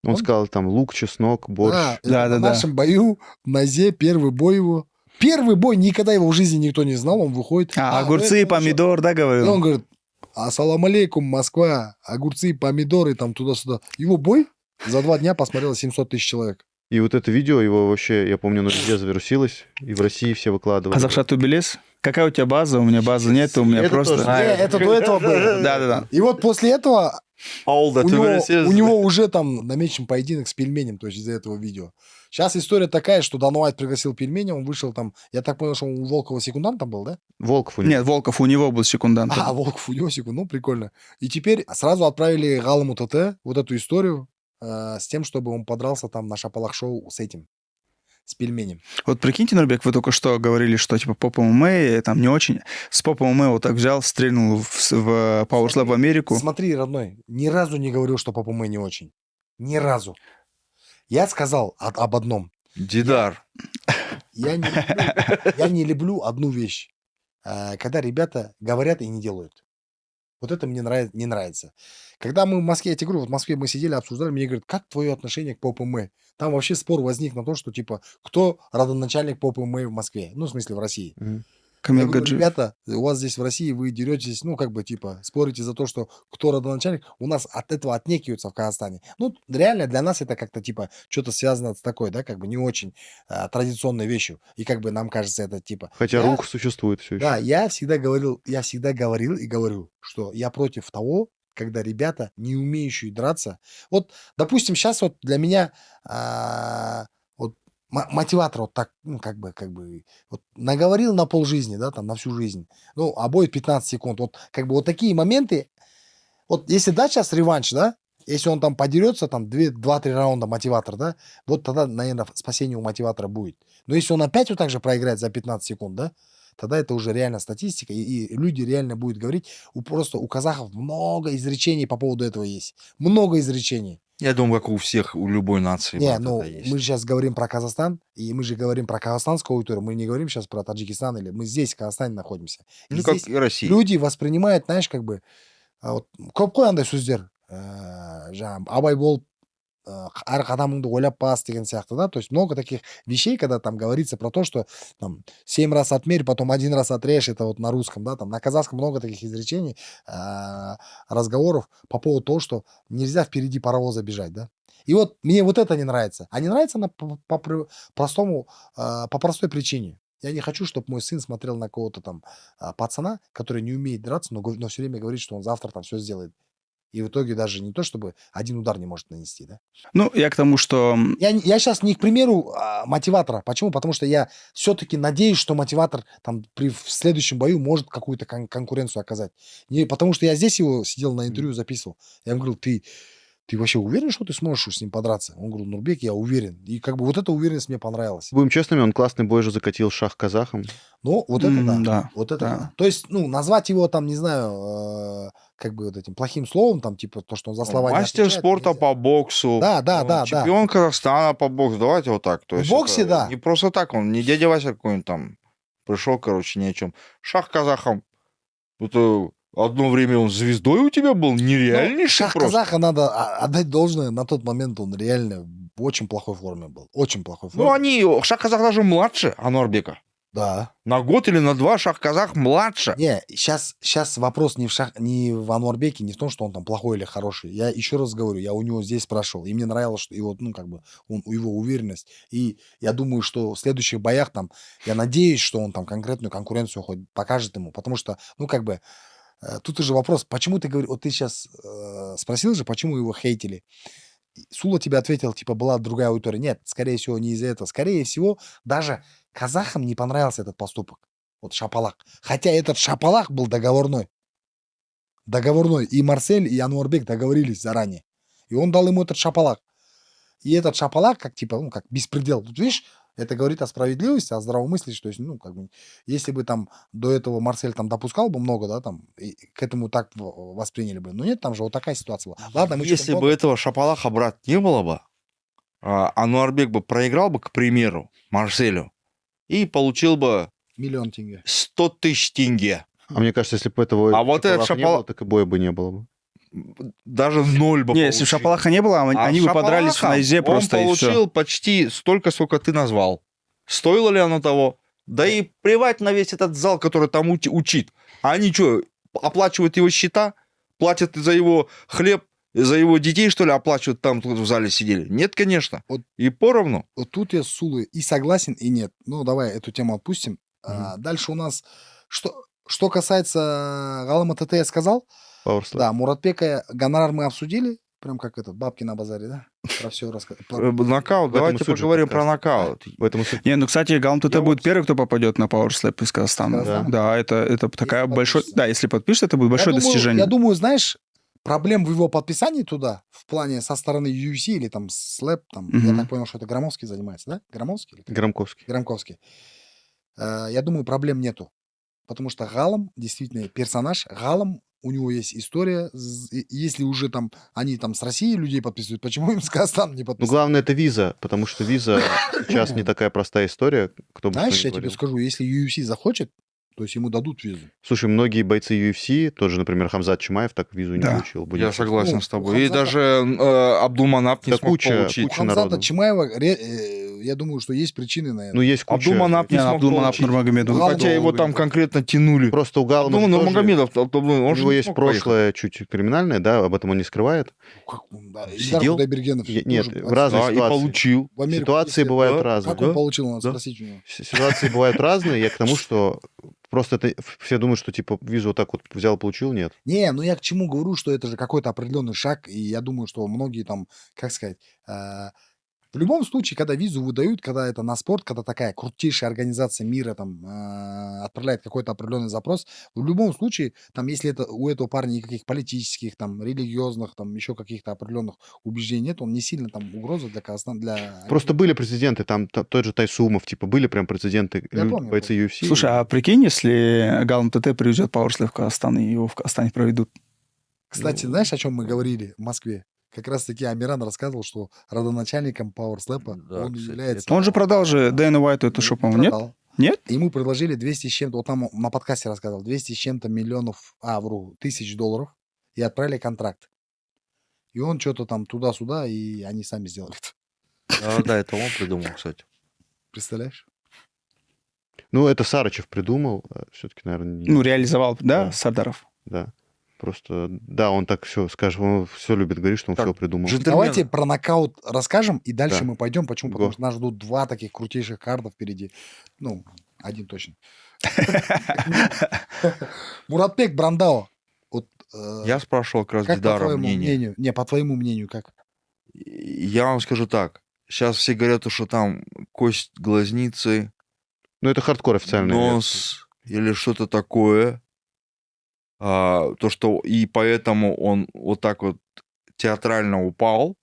Он сказал там лук, чеснок, борщ. На нашем бою в Назе первый бой его. Первый бой, никогда его в жизни никто не знал, он выходит. Огурцы, помидор, да, И говорил? он говорит, ассалам алейкум, Москва, огурцы, помидоры, там туда-сюда. Его бой за 2 дня посмотрело 700 тысяч человек. И вот это видео, его вообще, я помню, оно везде завирусилось, и в России все выкладывали. Азавшат Тубилес? Какая у тебя база? У меня базы нет, у меня Это просто... тоже. Это до этого было. Да-да-да. И вот после этого Олда, у него уже там намечен поединок с пельменем, то есть из-за этого видео. Сейчас история такая, что Дана Уайт пригласил пельменя, он вышел там, я так понял, что он у Волкова секундантом был, да? Волков у него. Нет, Волков у него был секундантом. Волков у него секунд, прикольно. И теперь сразу отправили Галаму ТТ вот эту историю с тем, чтобы он подрался там на Шапалах-шоу с этим, с пельменем. Вот прикиньте, Нурбек, вы только что говорили, что типа поп ММА там не очень. С поп ММА вот так взял, стрельнул в Power Slam в Америку. Смотри, родной, ни разу не говорил, что Папа Мэй не очень. Ни разу. Я сказал об одном. Дидар. Я не люблю одну вещь. Когда ребята говорят и не делают. Вот это мне не нравится. Когда мы в Москве, я тебе говорю, вот в Москве мы сидели, обсуждали, мне говорят, как твое отношение к поп ММА? Там вообще спор возник на то, что типа, кто родоначальник поп ММА в Москве? Ну, в смысле, в России. Я Камил говорю, Гаджиев. ребята, у вас здесь в России вы деретесь, ну, как бы, типа, спорите за то, что кто родоначальник, у нас от этого отнекиваются в Казахстане. Ну, реально для нас это как-то, типа, что-то связано с такой, да, как бы не очень традиционной вещью. И как бы нам кажется это, типа... Хотя рух существует все еще. Да, я всегда говорил и говорю, что я против того, когда ребята, не умеющие драться... Вот, допустим, сейчас вот для меня... мотиватор вот так, ну, как бы, вот наговорил на полжизни, да, там, на всю жизнь, ну, а бой 15 секунд, вот, как бы, вот такие моменты, вот, если дать сейчас реванш, да, если он там подерется, там, 2-3 раунда мотиватор, да, вот тогда, наверное, спасение у мотиватора будет. Но если он опять вот так же проиграет за 15 секунд, да, тогда это уже реально статистика, и люди реально будут говорить, просто у казахов много изречений по поводу этого есть, много изречений. Я думаю, как у всех, у любой нации. Не, брат, ну, это есть. мы же сейчас говорим про Казахстан, и мы же говорим про казахстанскую аудиторию, мы не говорим сейчас про Таджикистан, или мы здесь, в Казахстане, находимся. И Ну, как здесь и Россия. люди воспринимают, знаешь, как бы, вот, көп қой андай сөздер, жаңағы абай болып, әр қадамыңды ойлап бас деген сияқты, да, то есть много таких вещей, когда там говорится про то, что там 7 раз отмерь, потом 1 раз отрежь, это вот на русском, да, там на казахском много таких изречений, разговоров по поводу того, что нельзя впереди паровоза бежать, да. И вот мне вот это не нравится. А не нравится по простой причине. Я не хочу, чтобы мой сын смотрел на кого-то там пацана, который не умеет драться, но все время говорит, что он завтра там все сделает. И в итоге даже не то, чтобы 1 удар не может нанести, да? Ну, я к тому, что... Я сейчас не к примеру мотиватора. Почему? Потому что я все-таки надеюсь, что мотиватор там в следующем бою может какую-то конкуренцию оказать. Не, потому что я здесь его сидел на интервью, записывал. Я ему говорил, ты вообще уверен, что ты сможешь с ним подраться? Он говорил, Нурбек, я уверен. И как бы вот эта уверенность мне понравилась. Будем честными, он классный бой же закатил шах казахам. Ну, вот это да. Да, Вот это да. да. То есть, ну, назвать его там, не знаю, как бы вот этим плохим словом, там, типа, то, что он за слова не Мастер отвечает, спорта нельзя. по боксу. Да. Чемпион Казахстана по боксу. Давайте вот так. То В есть боксе, это да. Не просто так, он не дядя Вася какой-нибудь там пришел, короче, ни о чем. Шах казахам. Это одно время он звездой у тебя был, нереальнейший Шах просто. казаха надо отдать должное. На тот момент он реально в очень плохой форме был. Очень плохой форме. Ну, Шах казах даже младше Ануарбека. Да. На год или на 2 Шах казах младше. Не, сейчас вопрос не в Ануарбеке, не в том, что он там плохой или хороший. Я еще раз говорю, я у него здесь спрашивал, и мне нравилось, что его, его уверенность. И я думаю, что в следующих боях там, я надеюсь, что он там конкретную конкуренцию хоть покажет ему, потому что, тут же вопрос, почему ты говоришь, вот ты сейчас спросил же, почему его хейтили. Сула тебе ответил, типа, была другая аудитория. Нет, скорее всего, не из-за этого. Скорее всего, даже казахам не понравился этот поступок. Вот Шапалак. Хотя этот Шапалак был договорной. Договорной. И Марсель, и Ануарбек договорились заранее. И он дал ему этот Шапалак. И этот Шапалак, как беспредел. Тут, видишь, это говорит о справедливости, о здравомыслии. То есть, если бы там до этого Марсель там допускал бы много, да, там, и к этому так восприняли бы. Но нет, там же вот такая ситуация была. Ладно, мы Если бы этого Шапалаха, брат, не было бы, Ануарбек бы проиграл бы, к примеру, Марселю, и получил бы $1 000 000 тенге. 100 тысяч тенге. А мне кажется, если бы этого А вот этот Шапалаха не было, так и боя бы не было бы. Даже 0 бы Не, если бы получил. Шапалаха не было, они бы подрались в Найзе просто он и все. получил почти столько, сколько ты назвал. Стоило ли оно того? Да и плевать на весь этот зал, который там учит. А они что, оплачивают его счета? Платят за его хлеб? За его детей, что ли, оплачивают там в зале сидели? Нет, конечно. Вот. И поровну. Вот тут я с Сулой и согласен, и нет. Ну, давай эту тему отпустим. Дальше у нас... Что касается Галама ТТ, я сказал. Power Slap. Да, Муратбека гонорар мы обсудили. Прям как бабки на базаре, да? Про все рассказать. Нокаут. В этом и Давайте суть же поговорим про подкаста. нокаут. В этом и суть. Не, кстати, Галам ТТ Я будет вот- первый, кто попадет на Power Slap из Казахстана. Да. Да, это такая большой... подпишется. Да, если подпишется, это будет большое достижение. Я думаю, знаешь, проблем в его подписании туда, в плане со стороны UFC или там Slap, там, я Мгм. так понял, что это Громовский занимается, да? Громовский? Или как? Громковский. Громковский. Я думаю, проблем нету. Потому что Галам действительно персонаж. Галам, у него есть история. Если уже там они там с Россией людей подписывают, почему им с Казахстаном не Ну, подписывают? главное, это виза, потому что виза сейчас не такая простая история, кто бы что Знаешь, ни я тебе говорил. скажу, если UFC захочет, то есть ему дадут визу. Слушай, многие бойцы UFC, тот же, например, Хамзат Чимаев, так визу не Да. получил. Будем Я честны. согласен Ну, с тобой. у И Хамзата- даже Абдулманап не Да смог куча- получить. У куча Хамзата народу. Чимаева, я думаю, что есть причины на это. Ну, есть куча... Абдулманап не Не, смог Абдулманап получить. Нурмагомедов. Галам- Хотя его там конкретно тянули. Просто у Галама Абдулман тоже- Нурмагомедов, у же него не есть смог поехать. прошлое чуть криминальное, да, об этом он не скрывает. Как он, да, Ильдар Сидел? Худайбергенов Нет, тоже в разных Да, и ситуации. получил. в Америку Ситуации ездил. бывают Да. разные. Как он Да? получил, надо Да. спросить у него. Ситуации бывают разные. Я к тому, что просто это все думают, что типа визу вот так вот взял, получил, нет. Не, ну я к чему говорю, что это же какой-то определенный шаг, и я думаю, что многие там, как сказать, в любом случае, когда визу выдают, когда это на спорт, когда такая крутейшая организация мира там отправляет какой-то определенный запрос, в любом случае, там, если это у этого парня никаких политических, там, религиозных, там, еще каких-то определенных убеждений нет, он не сильно там угроза для Казахстана, для... Просто были прецеденты, там тот же Тайсумов, типа были прям прецеденты, Я помню, бойцы UFC. Слушай, а прикинь, если Галам ТТ привезет Power Slap в Казахстан, и его в Казахстане проведут. Кстати, знаешь, о чем мы говорили в Москве? Как раз-таки Амиран рассказывал, что родоначальником Power Slap Да, он кстати, является... Он же продал же Дэйну Уайту эту шоу, по-моему, нет? Продал. Нет? Ему предложили 200 с чем-то, вот там на подкасте рассказывал, 200 с чем-то миллионов, тысяч долларов, и отправили контракт. И он что-то там туда-сюда, и они сами сделали это. Да, это он придумал, кстати. Представляешь? Ну, это Сарычев придумал, все-таки, наверное, не... Ну, реализовал, да, Да. Сардаров? Да. Просто, да, он так все, скажем, он все любит говорить, что он Так, все придумал. джентльмены. Давайте про нокаут расскажем, и дальше Да. мы пойдем. Почему? Го. Потому что нас ждут два таких крутейших карда впереди. Ну, один точно. Муратбек Брандао. Вот, Я спрашивал как раз как по Дидара твоему мнение. мнению? Не, по твоему мнению, как? Я вам скажу так. Сейчас все говорят, что там кость глазницы, Ну, это хардкор официальный. нос или что-то такое. То, что и поэтому он вот так вот театрально упал.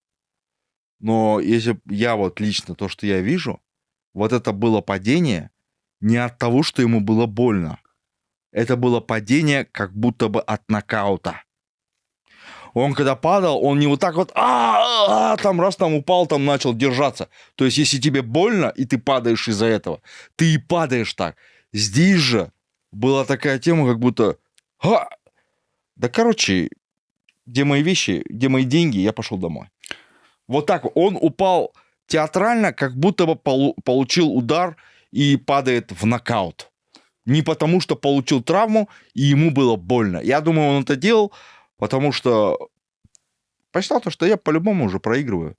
Но если б я вот лично то, что я вижу, вот это было падение не от того, что ему было больно. Это было падение как будто бы от нокаута. Он когда падал, он не вот так вот, там раз там упал, там начал держаться. То есть, если тебе больно, и ты падаешь из-за этого, ты и падаешь так. Здесь же была такая тема, как будто... Да, короче, где мои вещи, где мои деньги, я пошел домой. Вот так он упал театрально, как будто бы получил удар и падает в нокаут. Не потому, что получил травму, и ему было больно. Я думаю, он это делал, потому что посчитал то, что я по-любому уже проигрываю.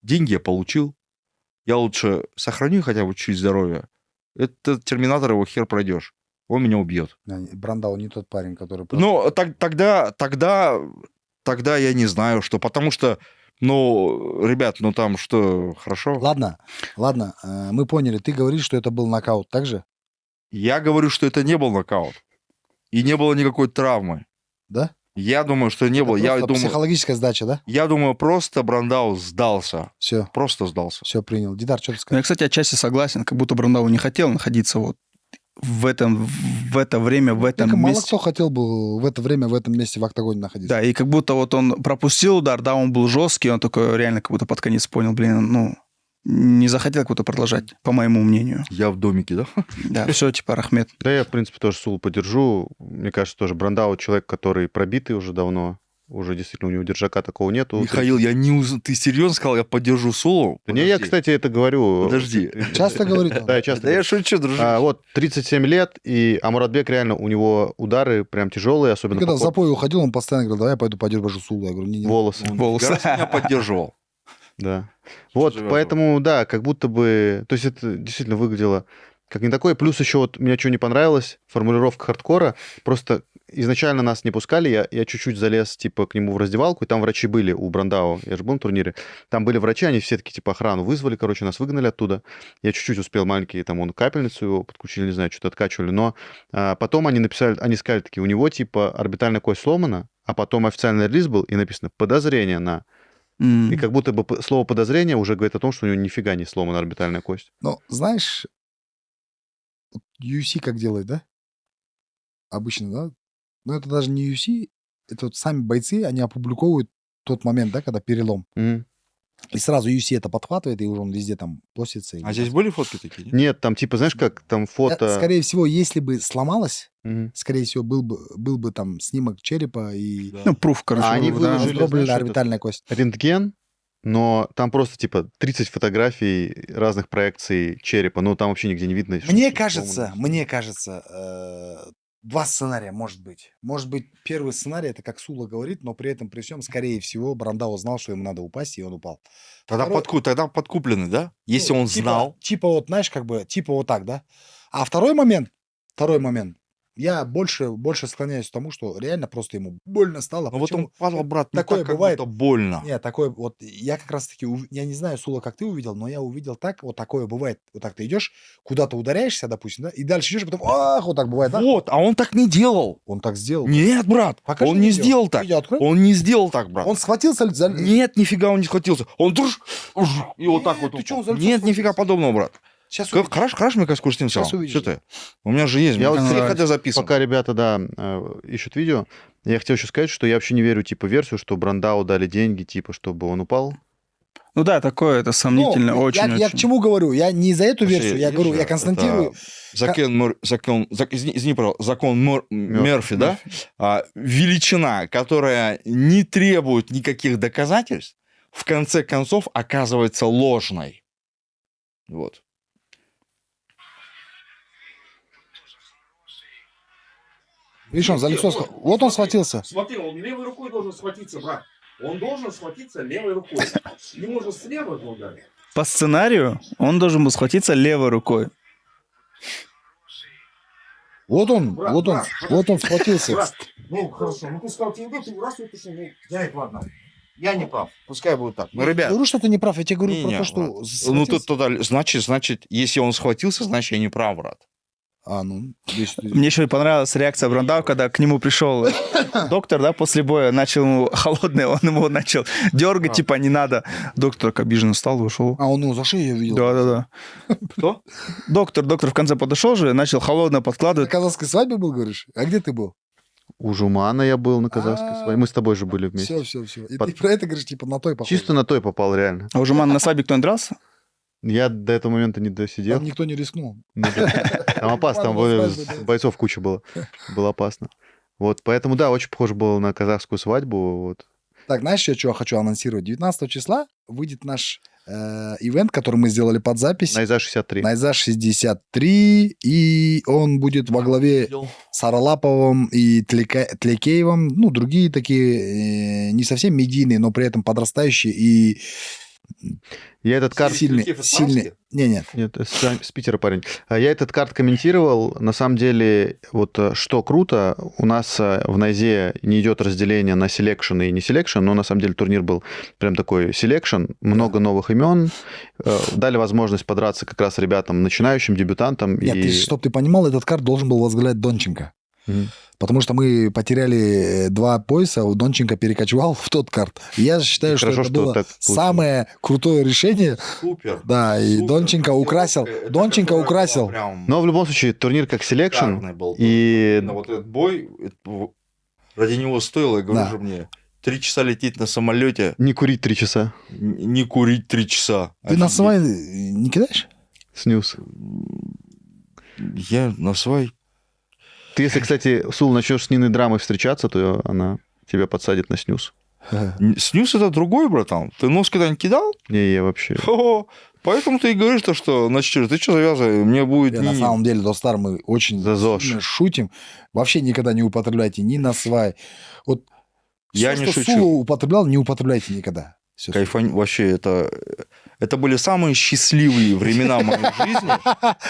Деньги я получил. Я лучше сохраню хотя бы чуть здоровья. Это терминатор, его хер пройдешь. Он меня убьет. Брандау не тот парень, который... Но тогда я не знаю, что... Потому что, ну, ребят, ну там что, хорошо? Ладно, мы поняли. Ты говоришь, что это был нокаут, так же? Я говорю, что это не был нокаут. И не было никакой травмы. Да? Я думаю, что не было. Я Просто думаю, психологическая сдача, да? я думаю, просто Брандау сдался. Все, Просто сдался. все принял. Дидар, что ты Ну, скажешь? я, кстати, отчасти согласен, как будто Брандау не хотел находиться вот в это время, в этом Только мало месте. кто хотел бы в это время, в этом месте в октагоне находиться. Да, и как будто вот он пропустил удар, да, он был жесткий, он такой реально как будто под конец понял, блин, ну, не захотел как будто продолжать, по моему мнению. Я в домике, да? Да, все, типа, Рахмет. Да, я, в принципе, тоже Сулу поддержу. Мне кажется, тоже Брандау человек, который пробитый уже давно. Уже действительно у него держака такого нету. Михаил, я не ты серьезно сказал, я поддержу Сулу? Да не, я, Подожди. кстати, это говорю. Подожди. Часто говорит он? Да, я часто Да я говорю. шучу, дружище. Вот 37 лет, и Амуратбек реально, у него удары прям тяжелые, особенно Когда по в запой уходил, он постоянно говорил, давай я пойду поддержу Сулу. Я говорю, не. волосы. Волосы. Гарас меня поддерживал. Да. Вот, живем. поэтому, да, как будто бы... То есть это действительно выглядело как не такое. Плюс еще вот мне что не понравилось, формулировка хардкора. Просто изначально нас не пускали, я чуть-чуть залез, типа, к нему в раздевалку, и там врачи были у Брандау. Я же был на турнире. Там были врачи, они все таки типа, охрану вызвали, короче, нас выгнали оттуда. Я чуть-чуть успел маленький, там, он капельницу его подключили, не знаю, что-то откачивали. Но потом они написали, они сказали такие, у него, типа, орбитальная кость сломана, а потом официальный релиз был, и написано «подозрение на». И как будто бы слово «подозрение» уже говорит о том, что у него нифига не сломана орбитальная кость. Ну, знаешь, UFC как делает, да? Обычно, да? Но это даже не UFC, это вот сами бойцы, они опубликовывают тот момент, да, когда перелом. Мгм. И сразу UFC это подхватывает, и уже он везде там постится. А здесь были фотки такие? нет? Нет, там типа, знаешь, как там фото... Скорее всего, если бы сломалось, Мгм. скорее всего, был бы там снимок черепа и Да. Ну, пруф, короче. А они да. выложили, раздробленная знаешь, орбитальная кость. рентген, но там просто типа 30 фотографий разных проекций черепа, но там вообще нигде не видно. что Мне сломано. кажется, два сценария может быть. Может быть, первый сценарий, это как Сула говорит, но при этом, при всем, скорее всего, Брандау знал, что ему надо упасть, и он упал. Тогда, Второй- тогда подкупленный, да? Если Ну, он типа- знал. Типа вот, знаешь, как бы, типа вот так, да? А второй момент, я больше склоняюсь к тому, что реально просто ему больно стало. Но вот Почему? он падал, брат, ну Такое так, как бывает. будто больно. Нет, такое вот, я как раз-таки, я не знаю, Сула, как ты увидел, но я увидел так, вот такое бывает. Вот так ты идешь, куда-то ударяешься, допустим, да, и дальше идешь, а потом, вот так бывает, да? Вот, а он так не делал. Он так сделал. Нет, брат, Покажи он не видео. сделал так. Видео открой. Он не сделал так, брат. Он схватился за... Нет, нифига он не схватился. Он и вот так Нет, вот. ты чё, он упал. за лицо Нет, нифига схватился? подобного, брат. Сейчас Хорошо, мне кажется, Курстин Сейчас сказал. увидишь. Что ты? У меня же есть. Я вот Я смотри, хотя записывал. Пока ребята, да, ищут видео, я хотел еще сказать, что я вообще не верю, типа, версию, что Брандау дали деньги, типа, чтобы он упал. Ну да, такое, это сомнительно, очень-очень. Я к чему говорю? Я не за эту версию, я говорю, я констатирую. Извини, пожалуйста, закон Мерфи, да? Величина, которая не требует никаких доказательств, в конце концов оказывается ложной. Вот. Видишь, он за лицо... Вот он схватился. Смотри, он левой рукой должен схватиться, брат. Он должен схватиться левой рукой. Ему же слева ударить. По сценарию он должен был схватиться левой рукой. Вот он схватился. Брат, ну хорошо, ну ты сказал, тебе ты раз выпустил, ну я это ладно. Я не прав. Пускай будет так. Ну, Я ребят, говорю, что ты не прав, я тебе говорю не, про не, то, что... брат. Ну, схватился. тут туда, значит, если он схватился, значит, я не прав, брат. Мне еще понравилась реакция Брандау, когда к нему пришел доктор, да, после боя, начал ему холодный, он ему начал дергать, типа, не надо. Доктор так обиженно встал и ушел. А он его за шею видел. Да. Кто? Доктор в конце подошел же, начал холодно На подкладывать. казахской свадьбе был, говоришь? А где ты был? У Жумана я был на казахской свадьбе. Мы с тобой же были вместе. Все. И ты про это говоришь, типа, на той похоже. Чисто на той попал, реально. А уже на свадьбе кто-нибудь дрался? Я до этого момента не досидел. Там никто не рискнул. Ну да. Там опасно, там Ладно, свадьба, да. бойцов куча было. Было опасно. Вот, поэтому, да, очень похоже было на казахскую свадьбу. Вот. Так, знаешь, я что хочу анонсировать? 19 числа выйдет наш ивент, который мы сделали под запись. Найза 63. Найза 63, и он будет во главе с Аралаповым и Тлекеевым, ну, другие такие, не совсем медийные, но при этом подрастающие и Я этот карт... сильные. Нет. Нет, с Питера парень. Я этот карт комментировал. На самом деле, вот что круто, у нас в Найзе не идет разделение на селекшн и не селекшн, но на самом деле турнир был прям такой селекшн, много новых имен, дали возможность подраться как раз ребятам, начинающим, дебютантам. Нет, чтобы ты понимал, этот карт должен был возглавлять Донченко. Потому что мы потеряли 2 пояса, у Донченко перекочевал в тот карт. Я считаю, что хорошо, это что было так получилось. самое крутое решение. Супер. Да, и Супер. Донченко украсил. Это Донченко которая украсил. была прям Но в любом случае, турнир как селекшн. шикарный был. И Именно вот этот бой, ради него стоило, я говорю Да. же мне, 3 часа лететь на самолете, не курить 3 часа. не курить 3 часа. Ты на Офигеть. свай не кидаешь? Снюс. Я на свай. Ты, если, кстати, Сул, начнешь с Ниной Драмой встречаться, то она тебя подсадит на снюс. Снюс это другой, братан. Ты нос когда-нибудь кидал? Не, я вообще... Хо-хо. Поэтому ты и говоришь, то, что начнешь, ты что завязывай, мне будет На не... самом деле, Достар, мы очень За ЗОЖ. сильно шутим. Вообще никогда не употребляйте ни на свай. Вот Я всё, не что шучу. Сула употреблял, не употребляйте никогда. Всё. Кайфань, вообще, это были самые счастливые времена моей жизни,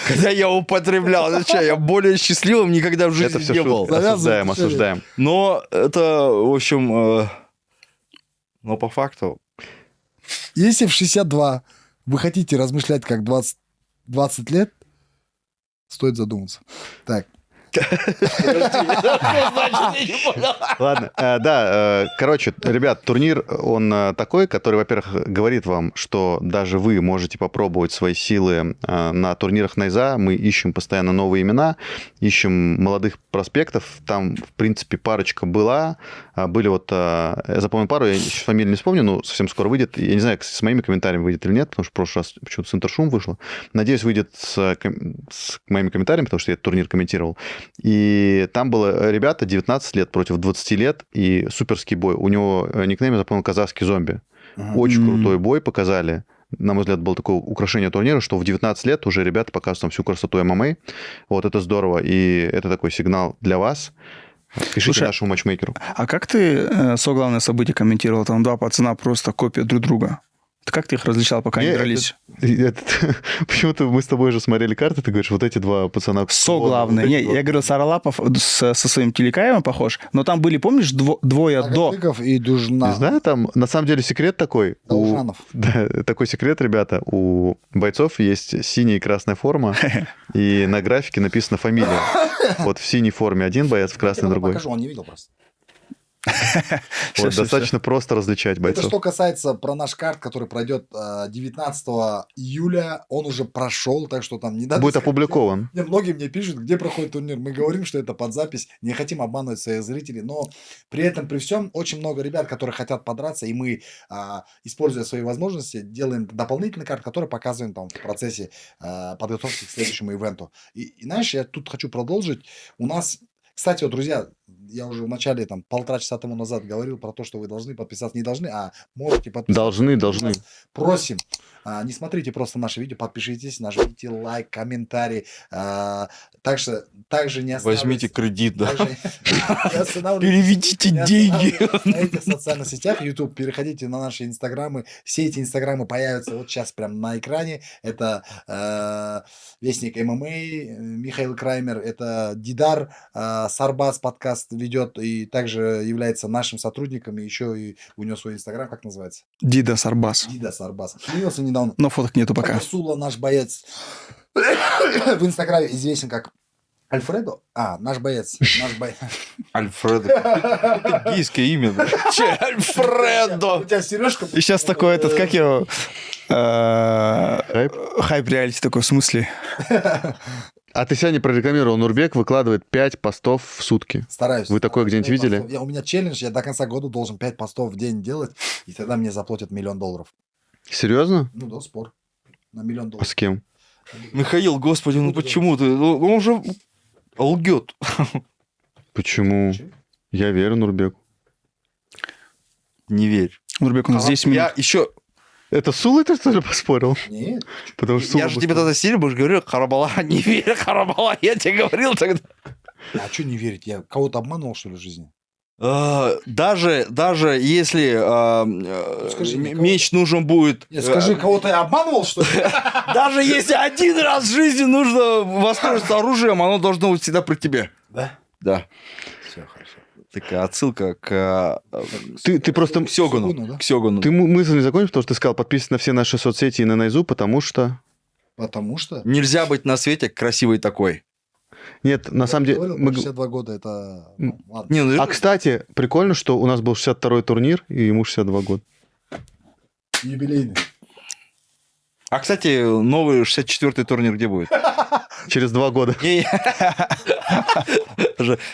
когда я употреблял. Я более счастливым никогда в Это жизни все не был. шутки. Осуждаем, осуждаем. Но это, в общем, но по факту... Если в 62 вы хотите размышлять как 20 лет, стоит задуматься. Так. Ладно, короче, ребят, турнир, он такой, который, во-первых, говорит вам, что даже вы можете попробовать свои силы на турнирах Найза. Мы ищем постоянно новые имена, ищем молодых проспектов. Там, в принципе, парочка была. Были вот, я запомнил пару, я сейчас фамилию не вспомню, но совсем скоро выйдет. Я не знаю, с моими комментариями выйдет или нет, потому что в прошлый раз почему-то с Интершум вышло. Надеюсь, выйдет с моими комментариями, потому что я этот турнир комментировал. И там было ребята 19 лет против 20 лет, и суперский бой. У него никнейм, я запомнил, казахский зомби. Очень крутой бой показали. На мой взгляд, было такое украшение турнира, что в 19 лет уже ребята показывают там всю красоту ММА. Вот это здорово. И это такой сигнал для вас. Пишите Слушай, нашему матчмейкеру. А как ты главное событие комментировал? Там 2 пацана просто копия друг друга. Как ты их различал, пока они дрались? Почему-то мы с тобой же смотрели карты, ты говоришь, вот эти 2 пацана... Главное. Не, я говорил, Саралапов со своим Телекаевым похож, но там были, помнишь, двое до... Тыков и Дужна. Не знаю, там на самом деле секрет такой. Должанов. Да, такой секрет, ребята. У бойцов есть синяя и красная форма, и на графике написана фамилия. Вот в синей форме один боец, в красной другой. Покажу, он не видел просто. Вот, достаточно просто различать Это бойцов. что касается про наш карт, который пройдет 19 июля. Он уже прошел, так что там не надо... Будет искать. опубликован. Не, многие мне пишут, где проходит турнир. Мы говорим, что это под запись. Не хотим обманывать своих зрителей. Но при этом, при всем, очень много ребят, которые хотят подраться. И мы, используя свои возможности, делаем дополнительный карт, который показываем там в процессе подготовки к следующему ивенту. И знаешь, я тут хочу продолжить. У нас... Кстати, вот, друзья, я уже в начале, там, 1,5 часа тому назад говорил про то, что вы должны подписаться. Не должны, а можете подписаться. Должны. Просим. Не смотрите просто наши видео, подпишитесь, нажмите лайк, комментарий. Также не Возьмите кредит, да. Переведите деньги. На этих социальных сетях, YouTube, переходите на наши инстаграмы. Все эти инстаграмы появятся вот сейчас прямо на экране. Это Вестник ММА, Михаил Краймер, это Дидар, Сарбас подкаст ведет и также является нашим сотрудником. И еще и у него свой инстаграм, как называется? Дида Сарбас. Дида Сарбас. Сменился недавно. Но фоток нету пока. Сула, наш боец, в инстаграме известен как Альфредо. Наш боец. Альфредо. Это гейское имя. Альфредо. У тебя сережка. И сейчас такой этот, как его... Хайп реалити такой, в смысле? А ты себя не прорекламировал. Нурбек выкладывает 5 постов в сутки. Стараюсь. Вы такое где-нибудь видели? У меня челлендж, я до конца года должен 5 постов в день делать, и тогда мне заплатят $1 000 000. Серьезно? Ну да, спор. на $1 000 000. А с кем? Михаил, господи, ну почему ты? Ну, он уже лгет. Почему? Я верю Нурбеку. Не верь. Нурбек, у нас 10 минут. Я еще... Это Сулы ты, что ли, поспорил? Нет. Потому что Я же тебе тогда сильно больше говорил, Харабала, не верь, Харабала, я тебе говорил тогда. А что не верить? Я кого-то обманывал, что ли, в жизни? Даже если Скажи мне, меч нужен будет... Нет, скажи, кого-то я обманывал, что ли? Даже если один раз в жизни нужно воспользоваться оружием, оно должно быть всегда при тебе. Да? Да. Все, хорошо. Такая отсылка к Ты просто... Сёгуну. Сёгуну, да? К Сёгуну. Ты мысль не закончил, потому что ты сказал, подписывайся на все наши соцсети и на Найзу, потому что... Потому что... Нельзя быть на свете красивой такой. Нет, на самом деле... Говорил, 62 года, это... ну, ладно. Не, ну, А, кстати, прикольно, что у нас был 62-й турнир, и ему 62 года. Юбилейный. а, кстати, новый 64-й турнир где будет? Через 2 года.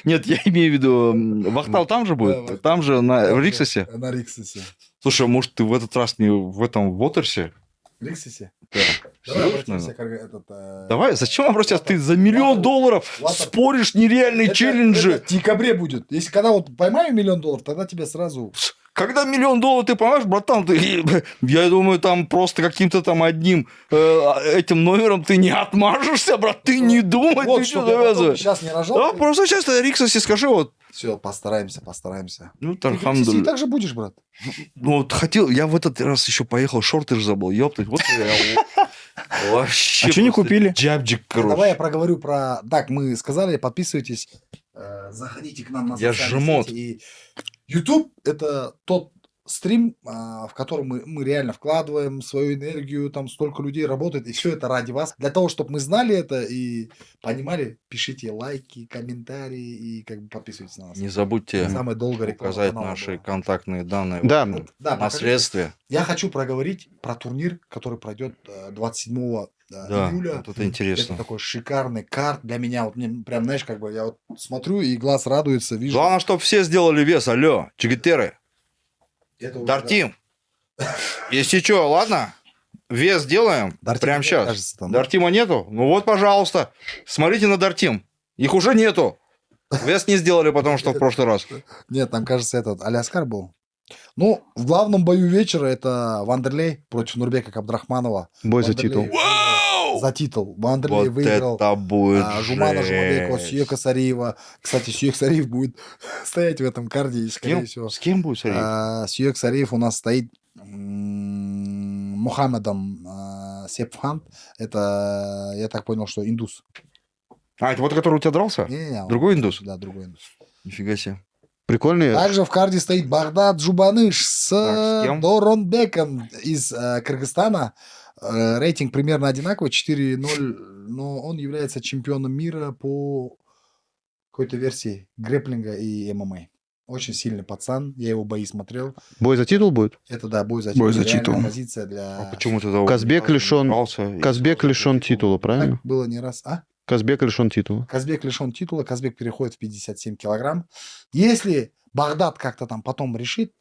Нет, я имею в виду, Вахтал там же Да, будет? Вахтал. Там же, в Риксосе? На Риксосе. Слушай, а может, ты в этот раз не в этом Вотерсе? Риксосе? Да. Давай Серьезно? обратимся к этот... Давай, зачем обращаться? Ты за $1 000 000 Ладно. споришь нереальные челленджи. Это в декабре будет. Если когда вот поймаю $1 000 000, тогда тебе сразу... Когда $1 000 000, ты понимаешь, братан, ты, я думаю, там просто каким-то там одним этим номером ты не отмажешься, брат, ты не думай, Вот, ты что чтобы я потом завязываешь. сейчас не рожал. Да, просто сейчас на Риксосе скажи, вот, Все, постараемся. ну, Ты в Риксосе и тархамдуль. так же будешь, брат. Ну, вот хотел, я в этот раз еще поехал, шорты же забыл, ёптать, вот я вообще. А чё не просто купили? Джабджик, Давай я короче. проговорю про... Так, мы сказали, подписывайтесь, заходите к нам на Я социальные жмот. сети. И YouTube – это тот стрим, в котором мы реально вкладываем свою энергию, там столько людей работает, и все это ради вас. Для того, чтобы мы знали это и понимали, пишите лайки, комментарии и как бы подписывайтесь на нас. Не забудьте Самая долгая реклама указать канала наши была. контактные данные Да, Да, на покажите. средстве. Я хочу проговорить про турнир, который пройдет 27 Да, июля. вот это интересно. Это такой шикарный карт для меня. Вот мне прям, знаешь, как бы я вот смотрю, и глаз радуется, вижу. Главное, чтобы все сделали вес, алло, чигитеры. Это уже, Дартим. Если что, ладно? Вес делаем да. Дартима прямо нет, сейчас. кажется, там. Дартима нету? Ну вот, пожалуйста. Смотрите на Дартим. Их уже нету. Вес не сделали, потому что в прошлый раз. Нет, там, кажется, этот Аляскар был. Ну, в главном бою вечера это Вандерлей против Нурбека Абдрахманова. Бой за Вандерлей титул. выиграл. За титул. Вандерлей Вот выиграл. это будет Жумана Жумабекова, жесть. Сүйек Сариева. Кстати, Сүйек Сариев будет стоять в этом карде, и, С скорее кем? всего. С кем будет Сариев? Сүйек Сариев у нас стоит Мухаммедом Сепфхан. Это, я так понял, что индус. А, это вот который у тебя дрался? Не-не-не, Другой индус? Да, другой индус. Нифига себе. Прикольный. Также в карде стоит Багдад Джубаныш с Так, с кем? Доронбеком из Кыргызстана. Рейтинг примерно одинаковый, 4-0, но он является чемпионом мира по какой-то версии грэпплинга и ММА. Очень сильный пацан, я его бои смотрел. Бой за титул будет? Это, да, бой за Бой за реальная титул. позиция для... А почему тогда... Казбек лишен- дрался и Казбек сразу лишен титула, правильно? Так было не раз. А? Казбек лишен титула. Казбек лишен титула, Казбек переходит в 57 килограмм. Если Багдад как-то там потом решит,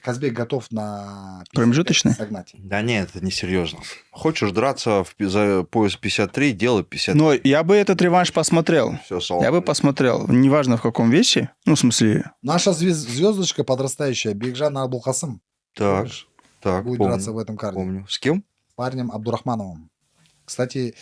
Казбек готов на 55 Промежуточный? согнать. Да нет, это несерьезно. Хочешь драться за пояс 53, делай 53. Но я бы этот реванш посмотрел. Все, салон. Я бы посмотрел. Неважно в каком весе. Ну, в смысле, Наша звездочка подрастающая, Бекжан Абулхасым, Так, так, будет помню, драться в этом карде. помню. С кем? Парнем Абдурахмановым. Кстати,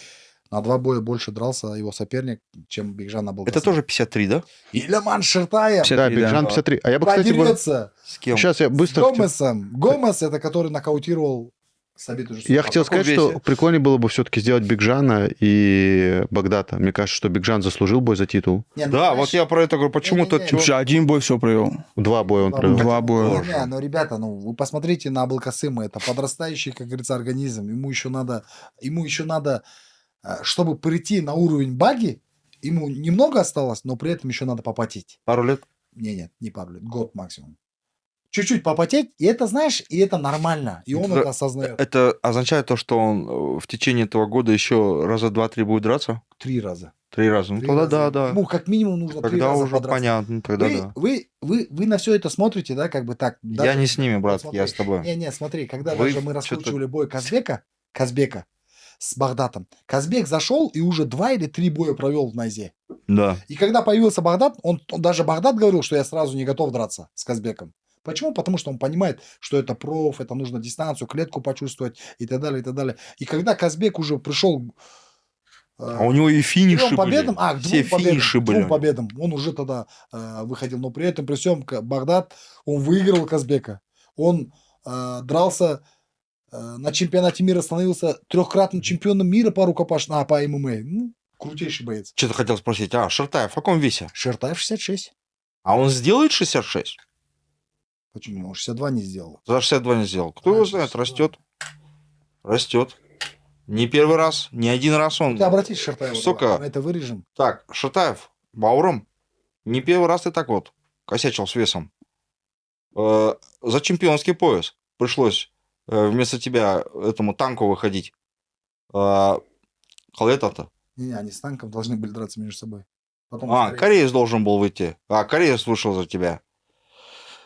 на 2 боя больше дрался его соперник, чем Бекжан Абулхасым. Это тоже 53, да? Иляман Шертаев 53, Да, да. Бекжан 53. А я бы, кстати, бы... подерется С кем? Сейчас я с быстро... Гомесом. Гомес это который нокаутировал Сабиту Жусупова. Я хотел в каком сказать, что весе? прикольнее было бы все-таки сделать Бекжана и Багдата. Мне кажется, что Бекжан заслужил бой за титул. Не, ну, Да, знаешь, вот я про это говорю. Почему Не-не-не. тот чувак... Слушай, один бой все провел. 2 боя он провел. 2 боя. Не, ну, ребята, ну, вы посмотрите на Абулкасыма, это подрастающий, как говорится, организм. Ему еще надо, чтобы прийти на уровень баги, ему немного осталось, но при этом еще надо попотеть. Пару лет? Не пару лет, год максимум. Чуть-чуть попотеть, и это, знаешь, и это нормально, и он Это- это осознает. Это означает то, что он в течение этого года еще раза 2-3 будет драться? 3 раза. 3 раза. Ну, 3 тогда раза. да. Ему как минимум нужно 3 Тогда раза уже подраться. понятно, тогда да. Вы на все это смотрите, да, как бы так. Я даже- не с ними, брат, смотри. я с тобой. Не, смотри, когда Вы даже мы чё-то- раскручивали бой Казбека, с Багдатом. Казбек зашел и уже 2 или 3 боя провел в Найзе. Да. И когда появился Багдат, он даже Багдат говорил, что я сразу не готов драться с Казбеком. Почему? Потому что он понимает, что это проф, это нужно дистанцию, клетку почувствовать и так далее, и так далее. И когда Казбек уже пришел А у него и к финиши 3 победам, были. к Все 2 победам, финиши к были. 2 победам, он уже тогда выходил. Но при этом, при всем, Багдат, он выиграл Казбека. Он дрался на чемпионате мира, становился 3-кратным чемпионом мира по рукопашному, по ММА. Ну, крутейший боец. Что-то хотел спросить. Шартаев в каком весе? Шертаев 66. А он сделает 66? Почему? Он 62 не сделал. За 62 не сделал. Кто его А, знает, 62. растет. Растет. Не первый раз, не один раз он. Ты обратись к Шертаеву. Сука. Мы это вырежем. Так, Шартаев, Бауром, не первый раз ты так вот косячил с весом. За чемпионский пояс пришлось вместо тебя этому танку выходить. Халета-то. Не, они с танком должны были драться между собой. Потом Кореец должен был выйти. Кореец вышел за тебя.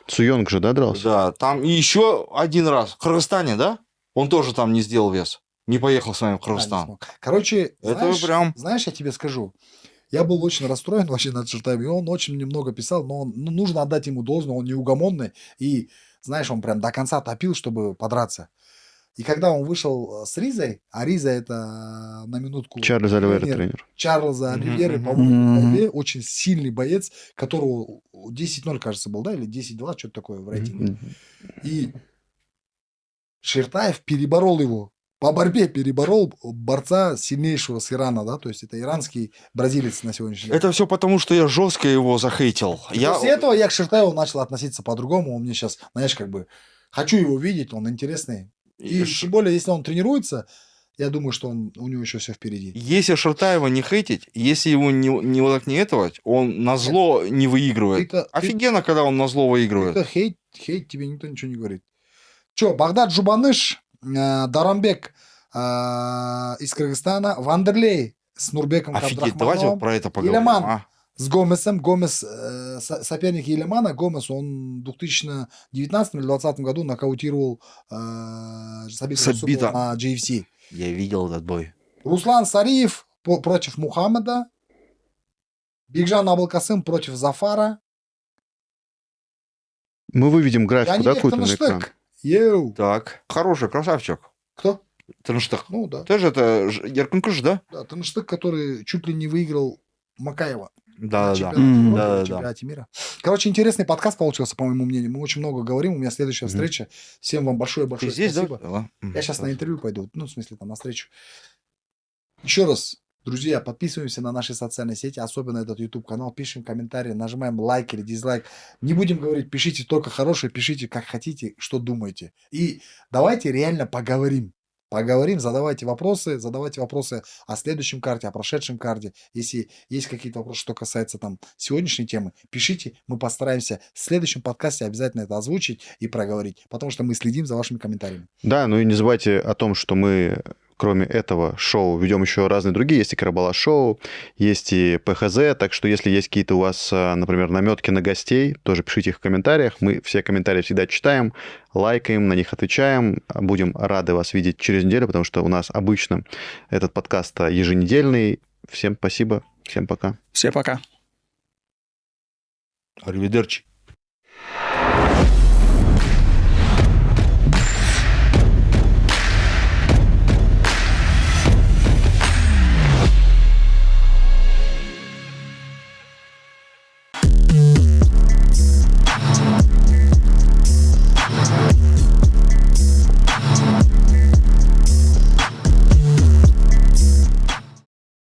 Цуёнг же, да, дрался? Да, там и еще один раз. В Кыргызстане, да? Он тоже там не сделал вес. Не поехал с нами в не Кыргызстан. смог. Короче, Это прям... знаешь, я тебе скажу. Я был очень расстроен вообще над Шертаевым. И он очень немного писал, но нужно отдать ему должное. Он неугомонный. И, знаешь, он прям до конца топил, чтобы подраться. И когда он вышел с Ризой, а Риза это на минутку... Чарльз Оливейра тренер. Чарльза Оливейры, по-моему, в борьбе, очень сильный боец, которого 10-0, кажется, был, да, или 10-2, что-то такое в рейтинге. И Шертаев переборол его. По борьбе переборол борца сильнейшего с Ирана, да, то есть это иранский бразилец на сегодняшний день. Это все потому, что я жестко его захейтил. После этого я к Шертаеву начал относиться по-другому. Он мне сейчас, знаешь, как бы хочу его видеть, он интересный. И тем более, если он тренируется, я думаю, что у него еще все впереди. Если Шартаева не хейтить, если его не вот так не этовать, он на зло не выигрывает. Офигенно, когда он на зло выигрывает. Это хейт, тебе никто ничего не говорит. Че, Багдат Жубаныш, Дарамбек из Кыргызстана, Вандерлей с Нурбеком Офигеть, давайте вот про это поговорим. Илеман с Гомесом. Гомес, соперник Илемана. Гомес, он в 2019 или 2020 году нокаутировал Сабита на GFC. Я видел этот бой. Руслан Сариев против Мухаммада. Бигжан Абылкасым против Зафара. Мы выведем графику, да, какую-то на экран? Йоу. Так, хороший красавчик. Кто? Тыныштык. Ну, да. Ты же это Яркынкыш, да? Да, Тыныштык, который чуть ли не выиграл Макаева. Да. Чемпионате мира. Короче, интересный подкаст получился, по моему мнению. Мы очень много говорим. У меня следующая встреча. Всем вам большое-большое Ты здесь, спасибо. да? Я сейчас на интервью пойду. Ну, в смысле, там, на встречу. Еще раз, друзья, подписываемся на наши социальные сети, особенно этот YouTube-канал. Пишем комментарии, нажимаем лайк или дизлайк. Не будем говорить, пишите только хорошее, пишите как хотите, что думаете. И давайте реально поговорим. Задавайте вопросы о следующем карте, о прошедшем карте. Если есть какие-то вопросы, что касается там сегодняшней темы, пишите, мы постараемся в следующем подкасте обязательно это озвучить и проговорить, потому что мы следим за вашими комментариями. Да, ну и не забывайте о том, что мы, кроме этого шоу, ведем еще разные другие. Есть и Карабала шоу, есть и ПХЗ, так что если есть какие-то у вас, например, наметки на гостей, тоже пишите их в комментариях. Мы все комментарии всегда читаем, лайкаем, на них отвечаем. Будем рады вас видеть через неделю, потому что у нас обычно этот подкаст еженедельный. Всем спасибо, всем пока. Всем пока. Аривидерчи.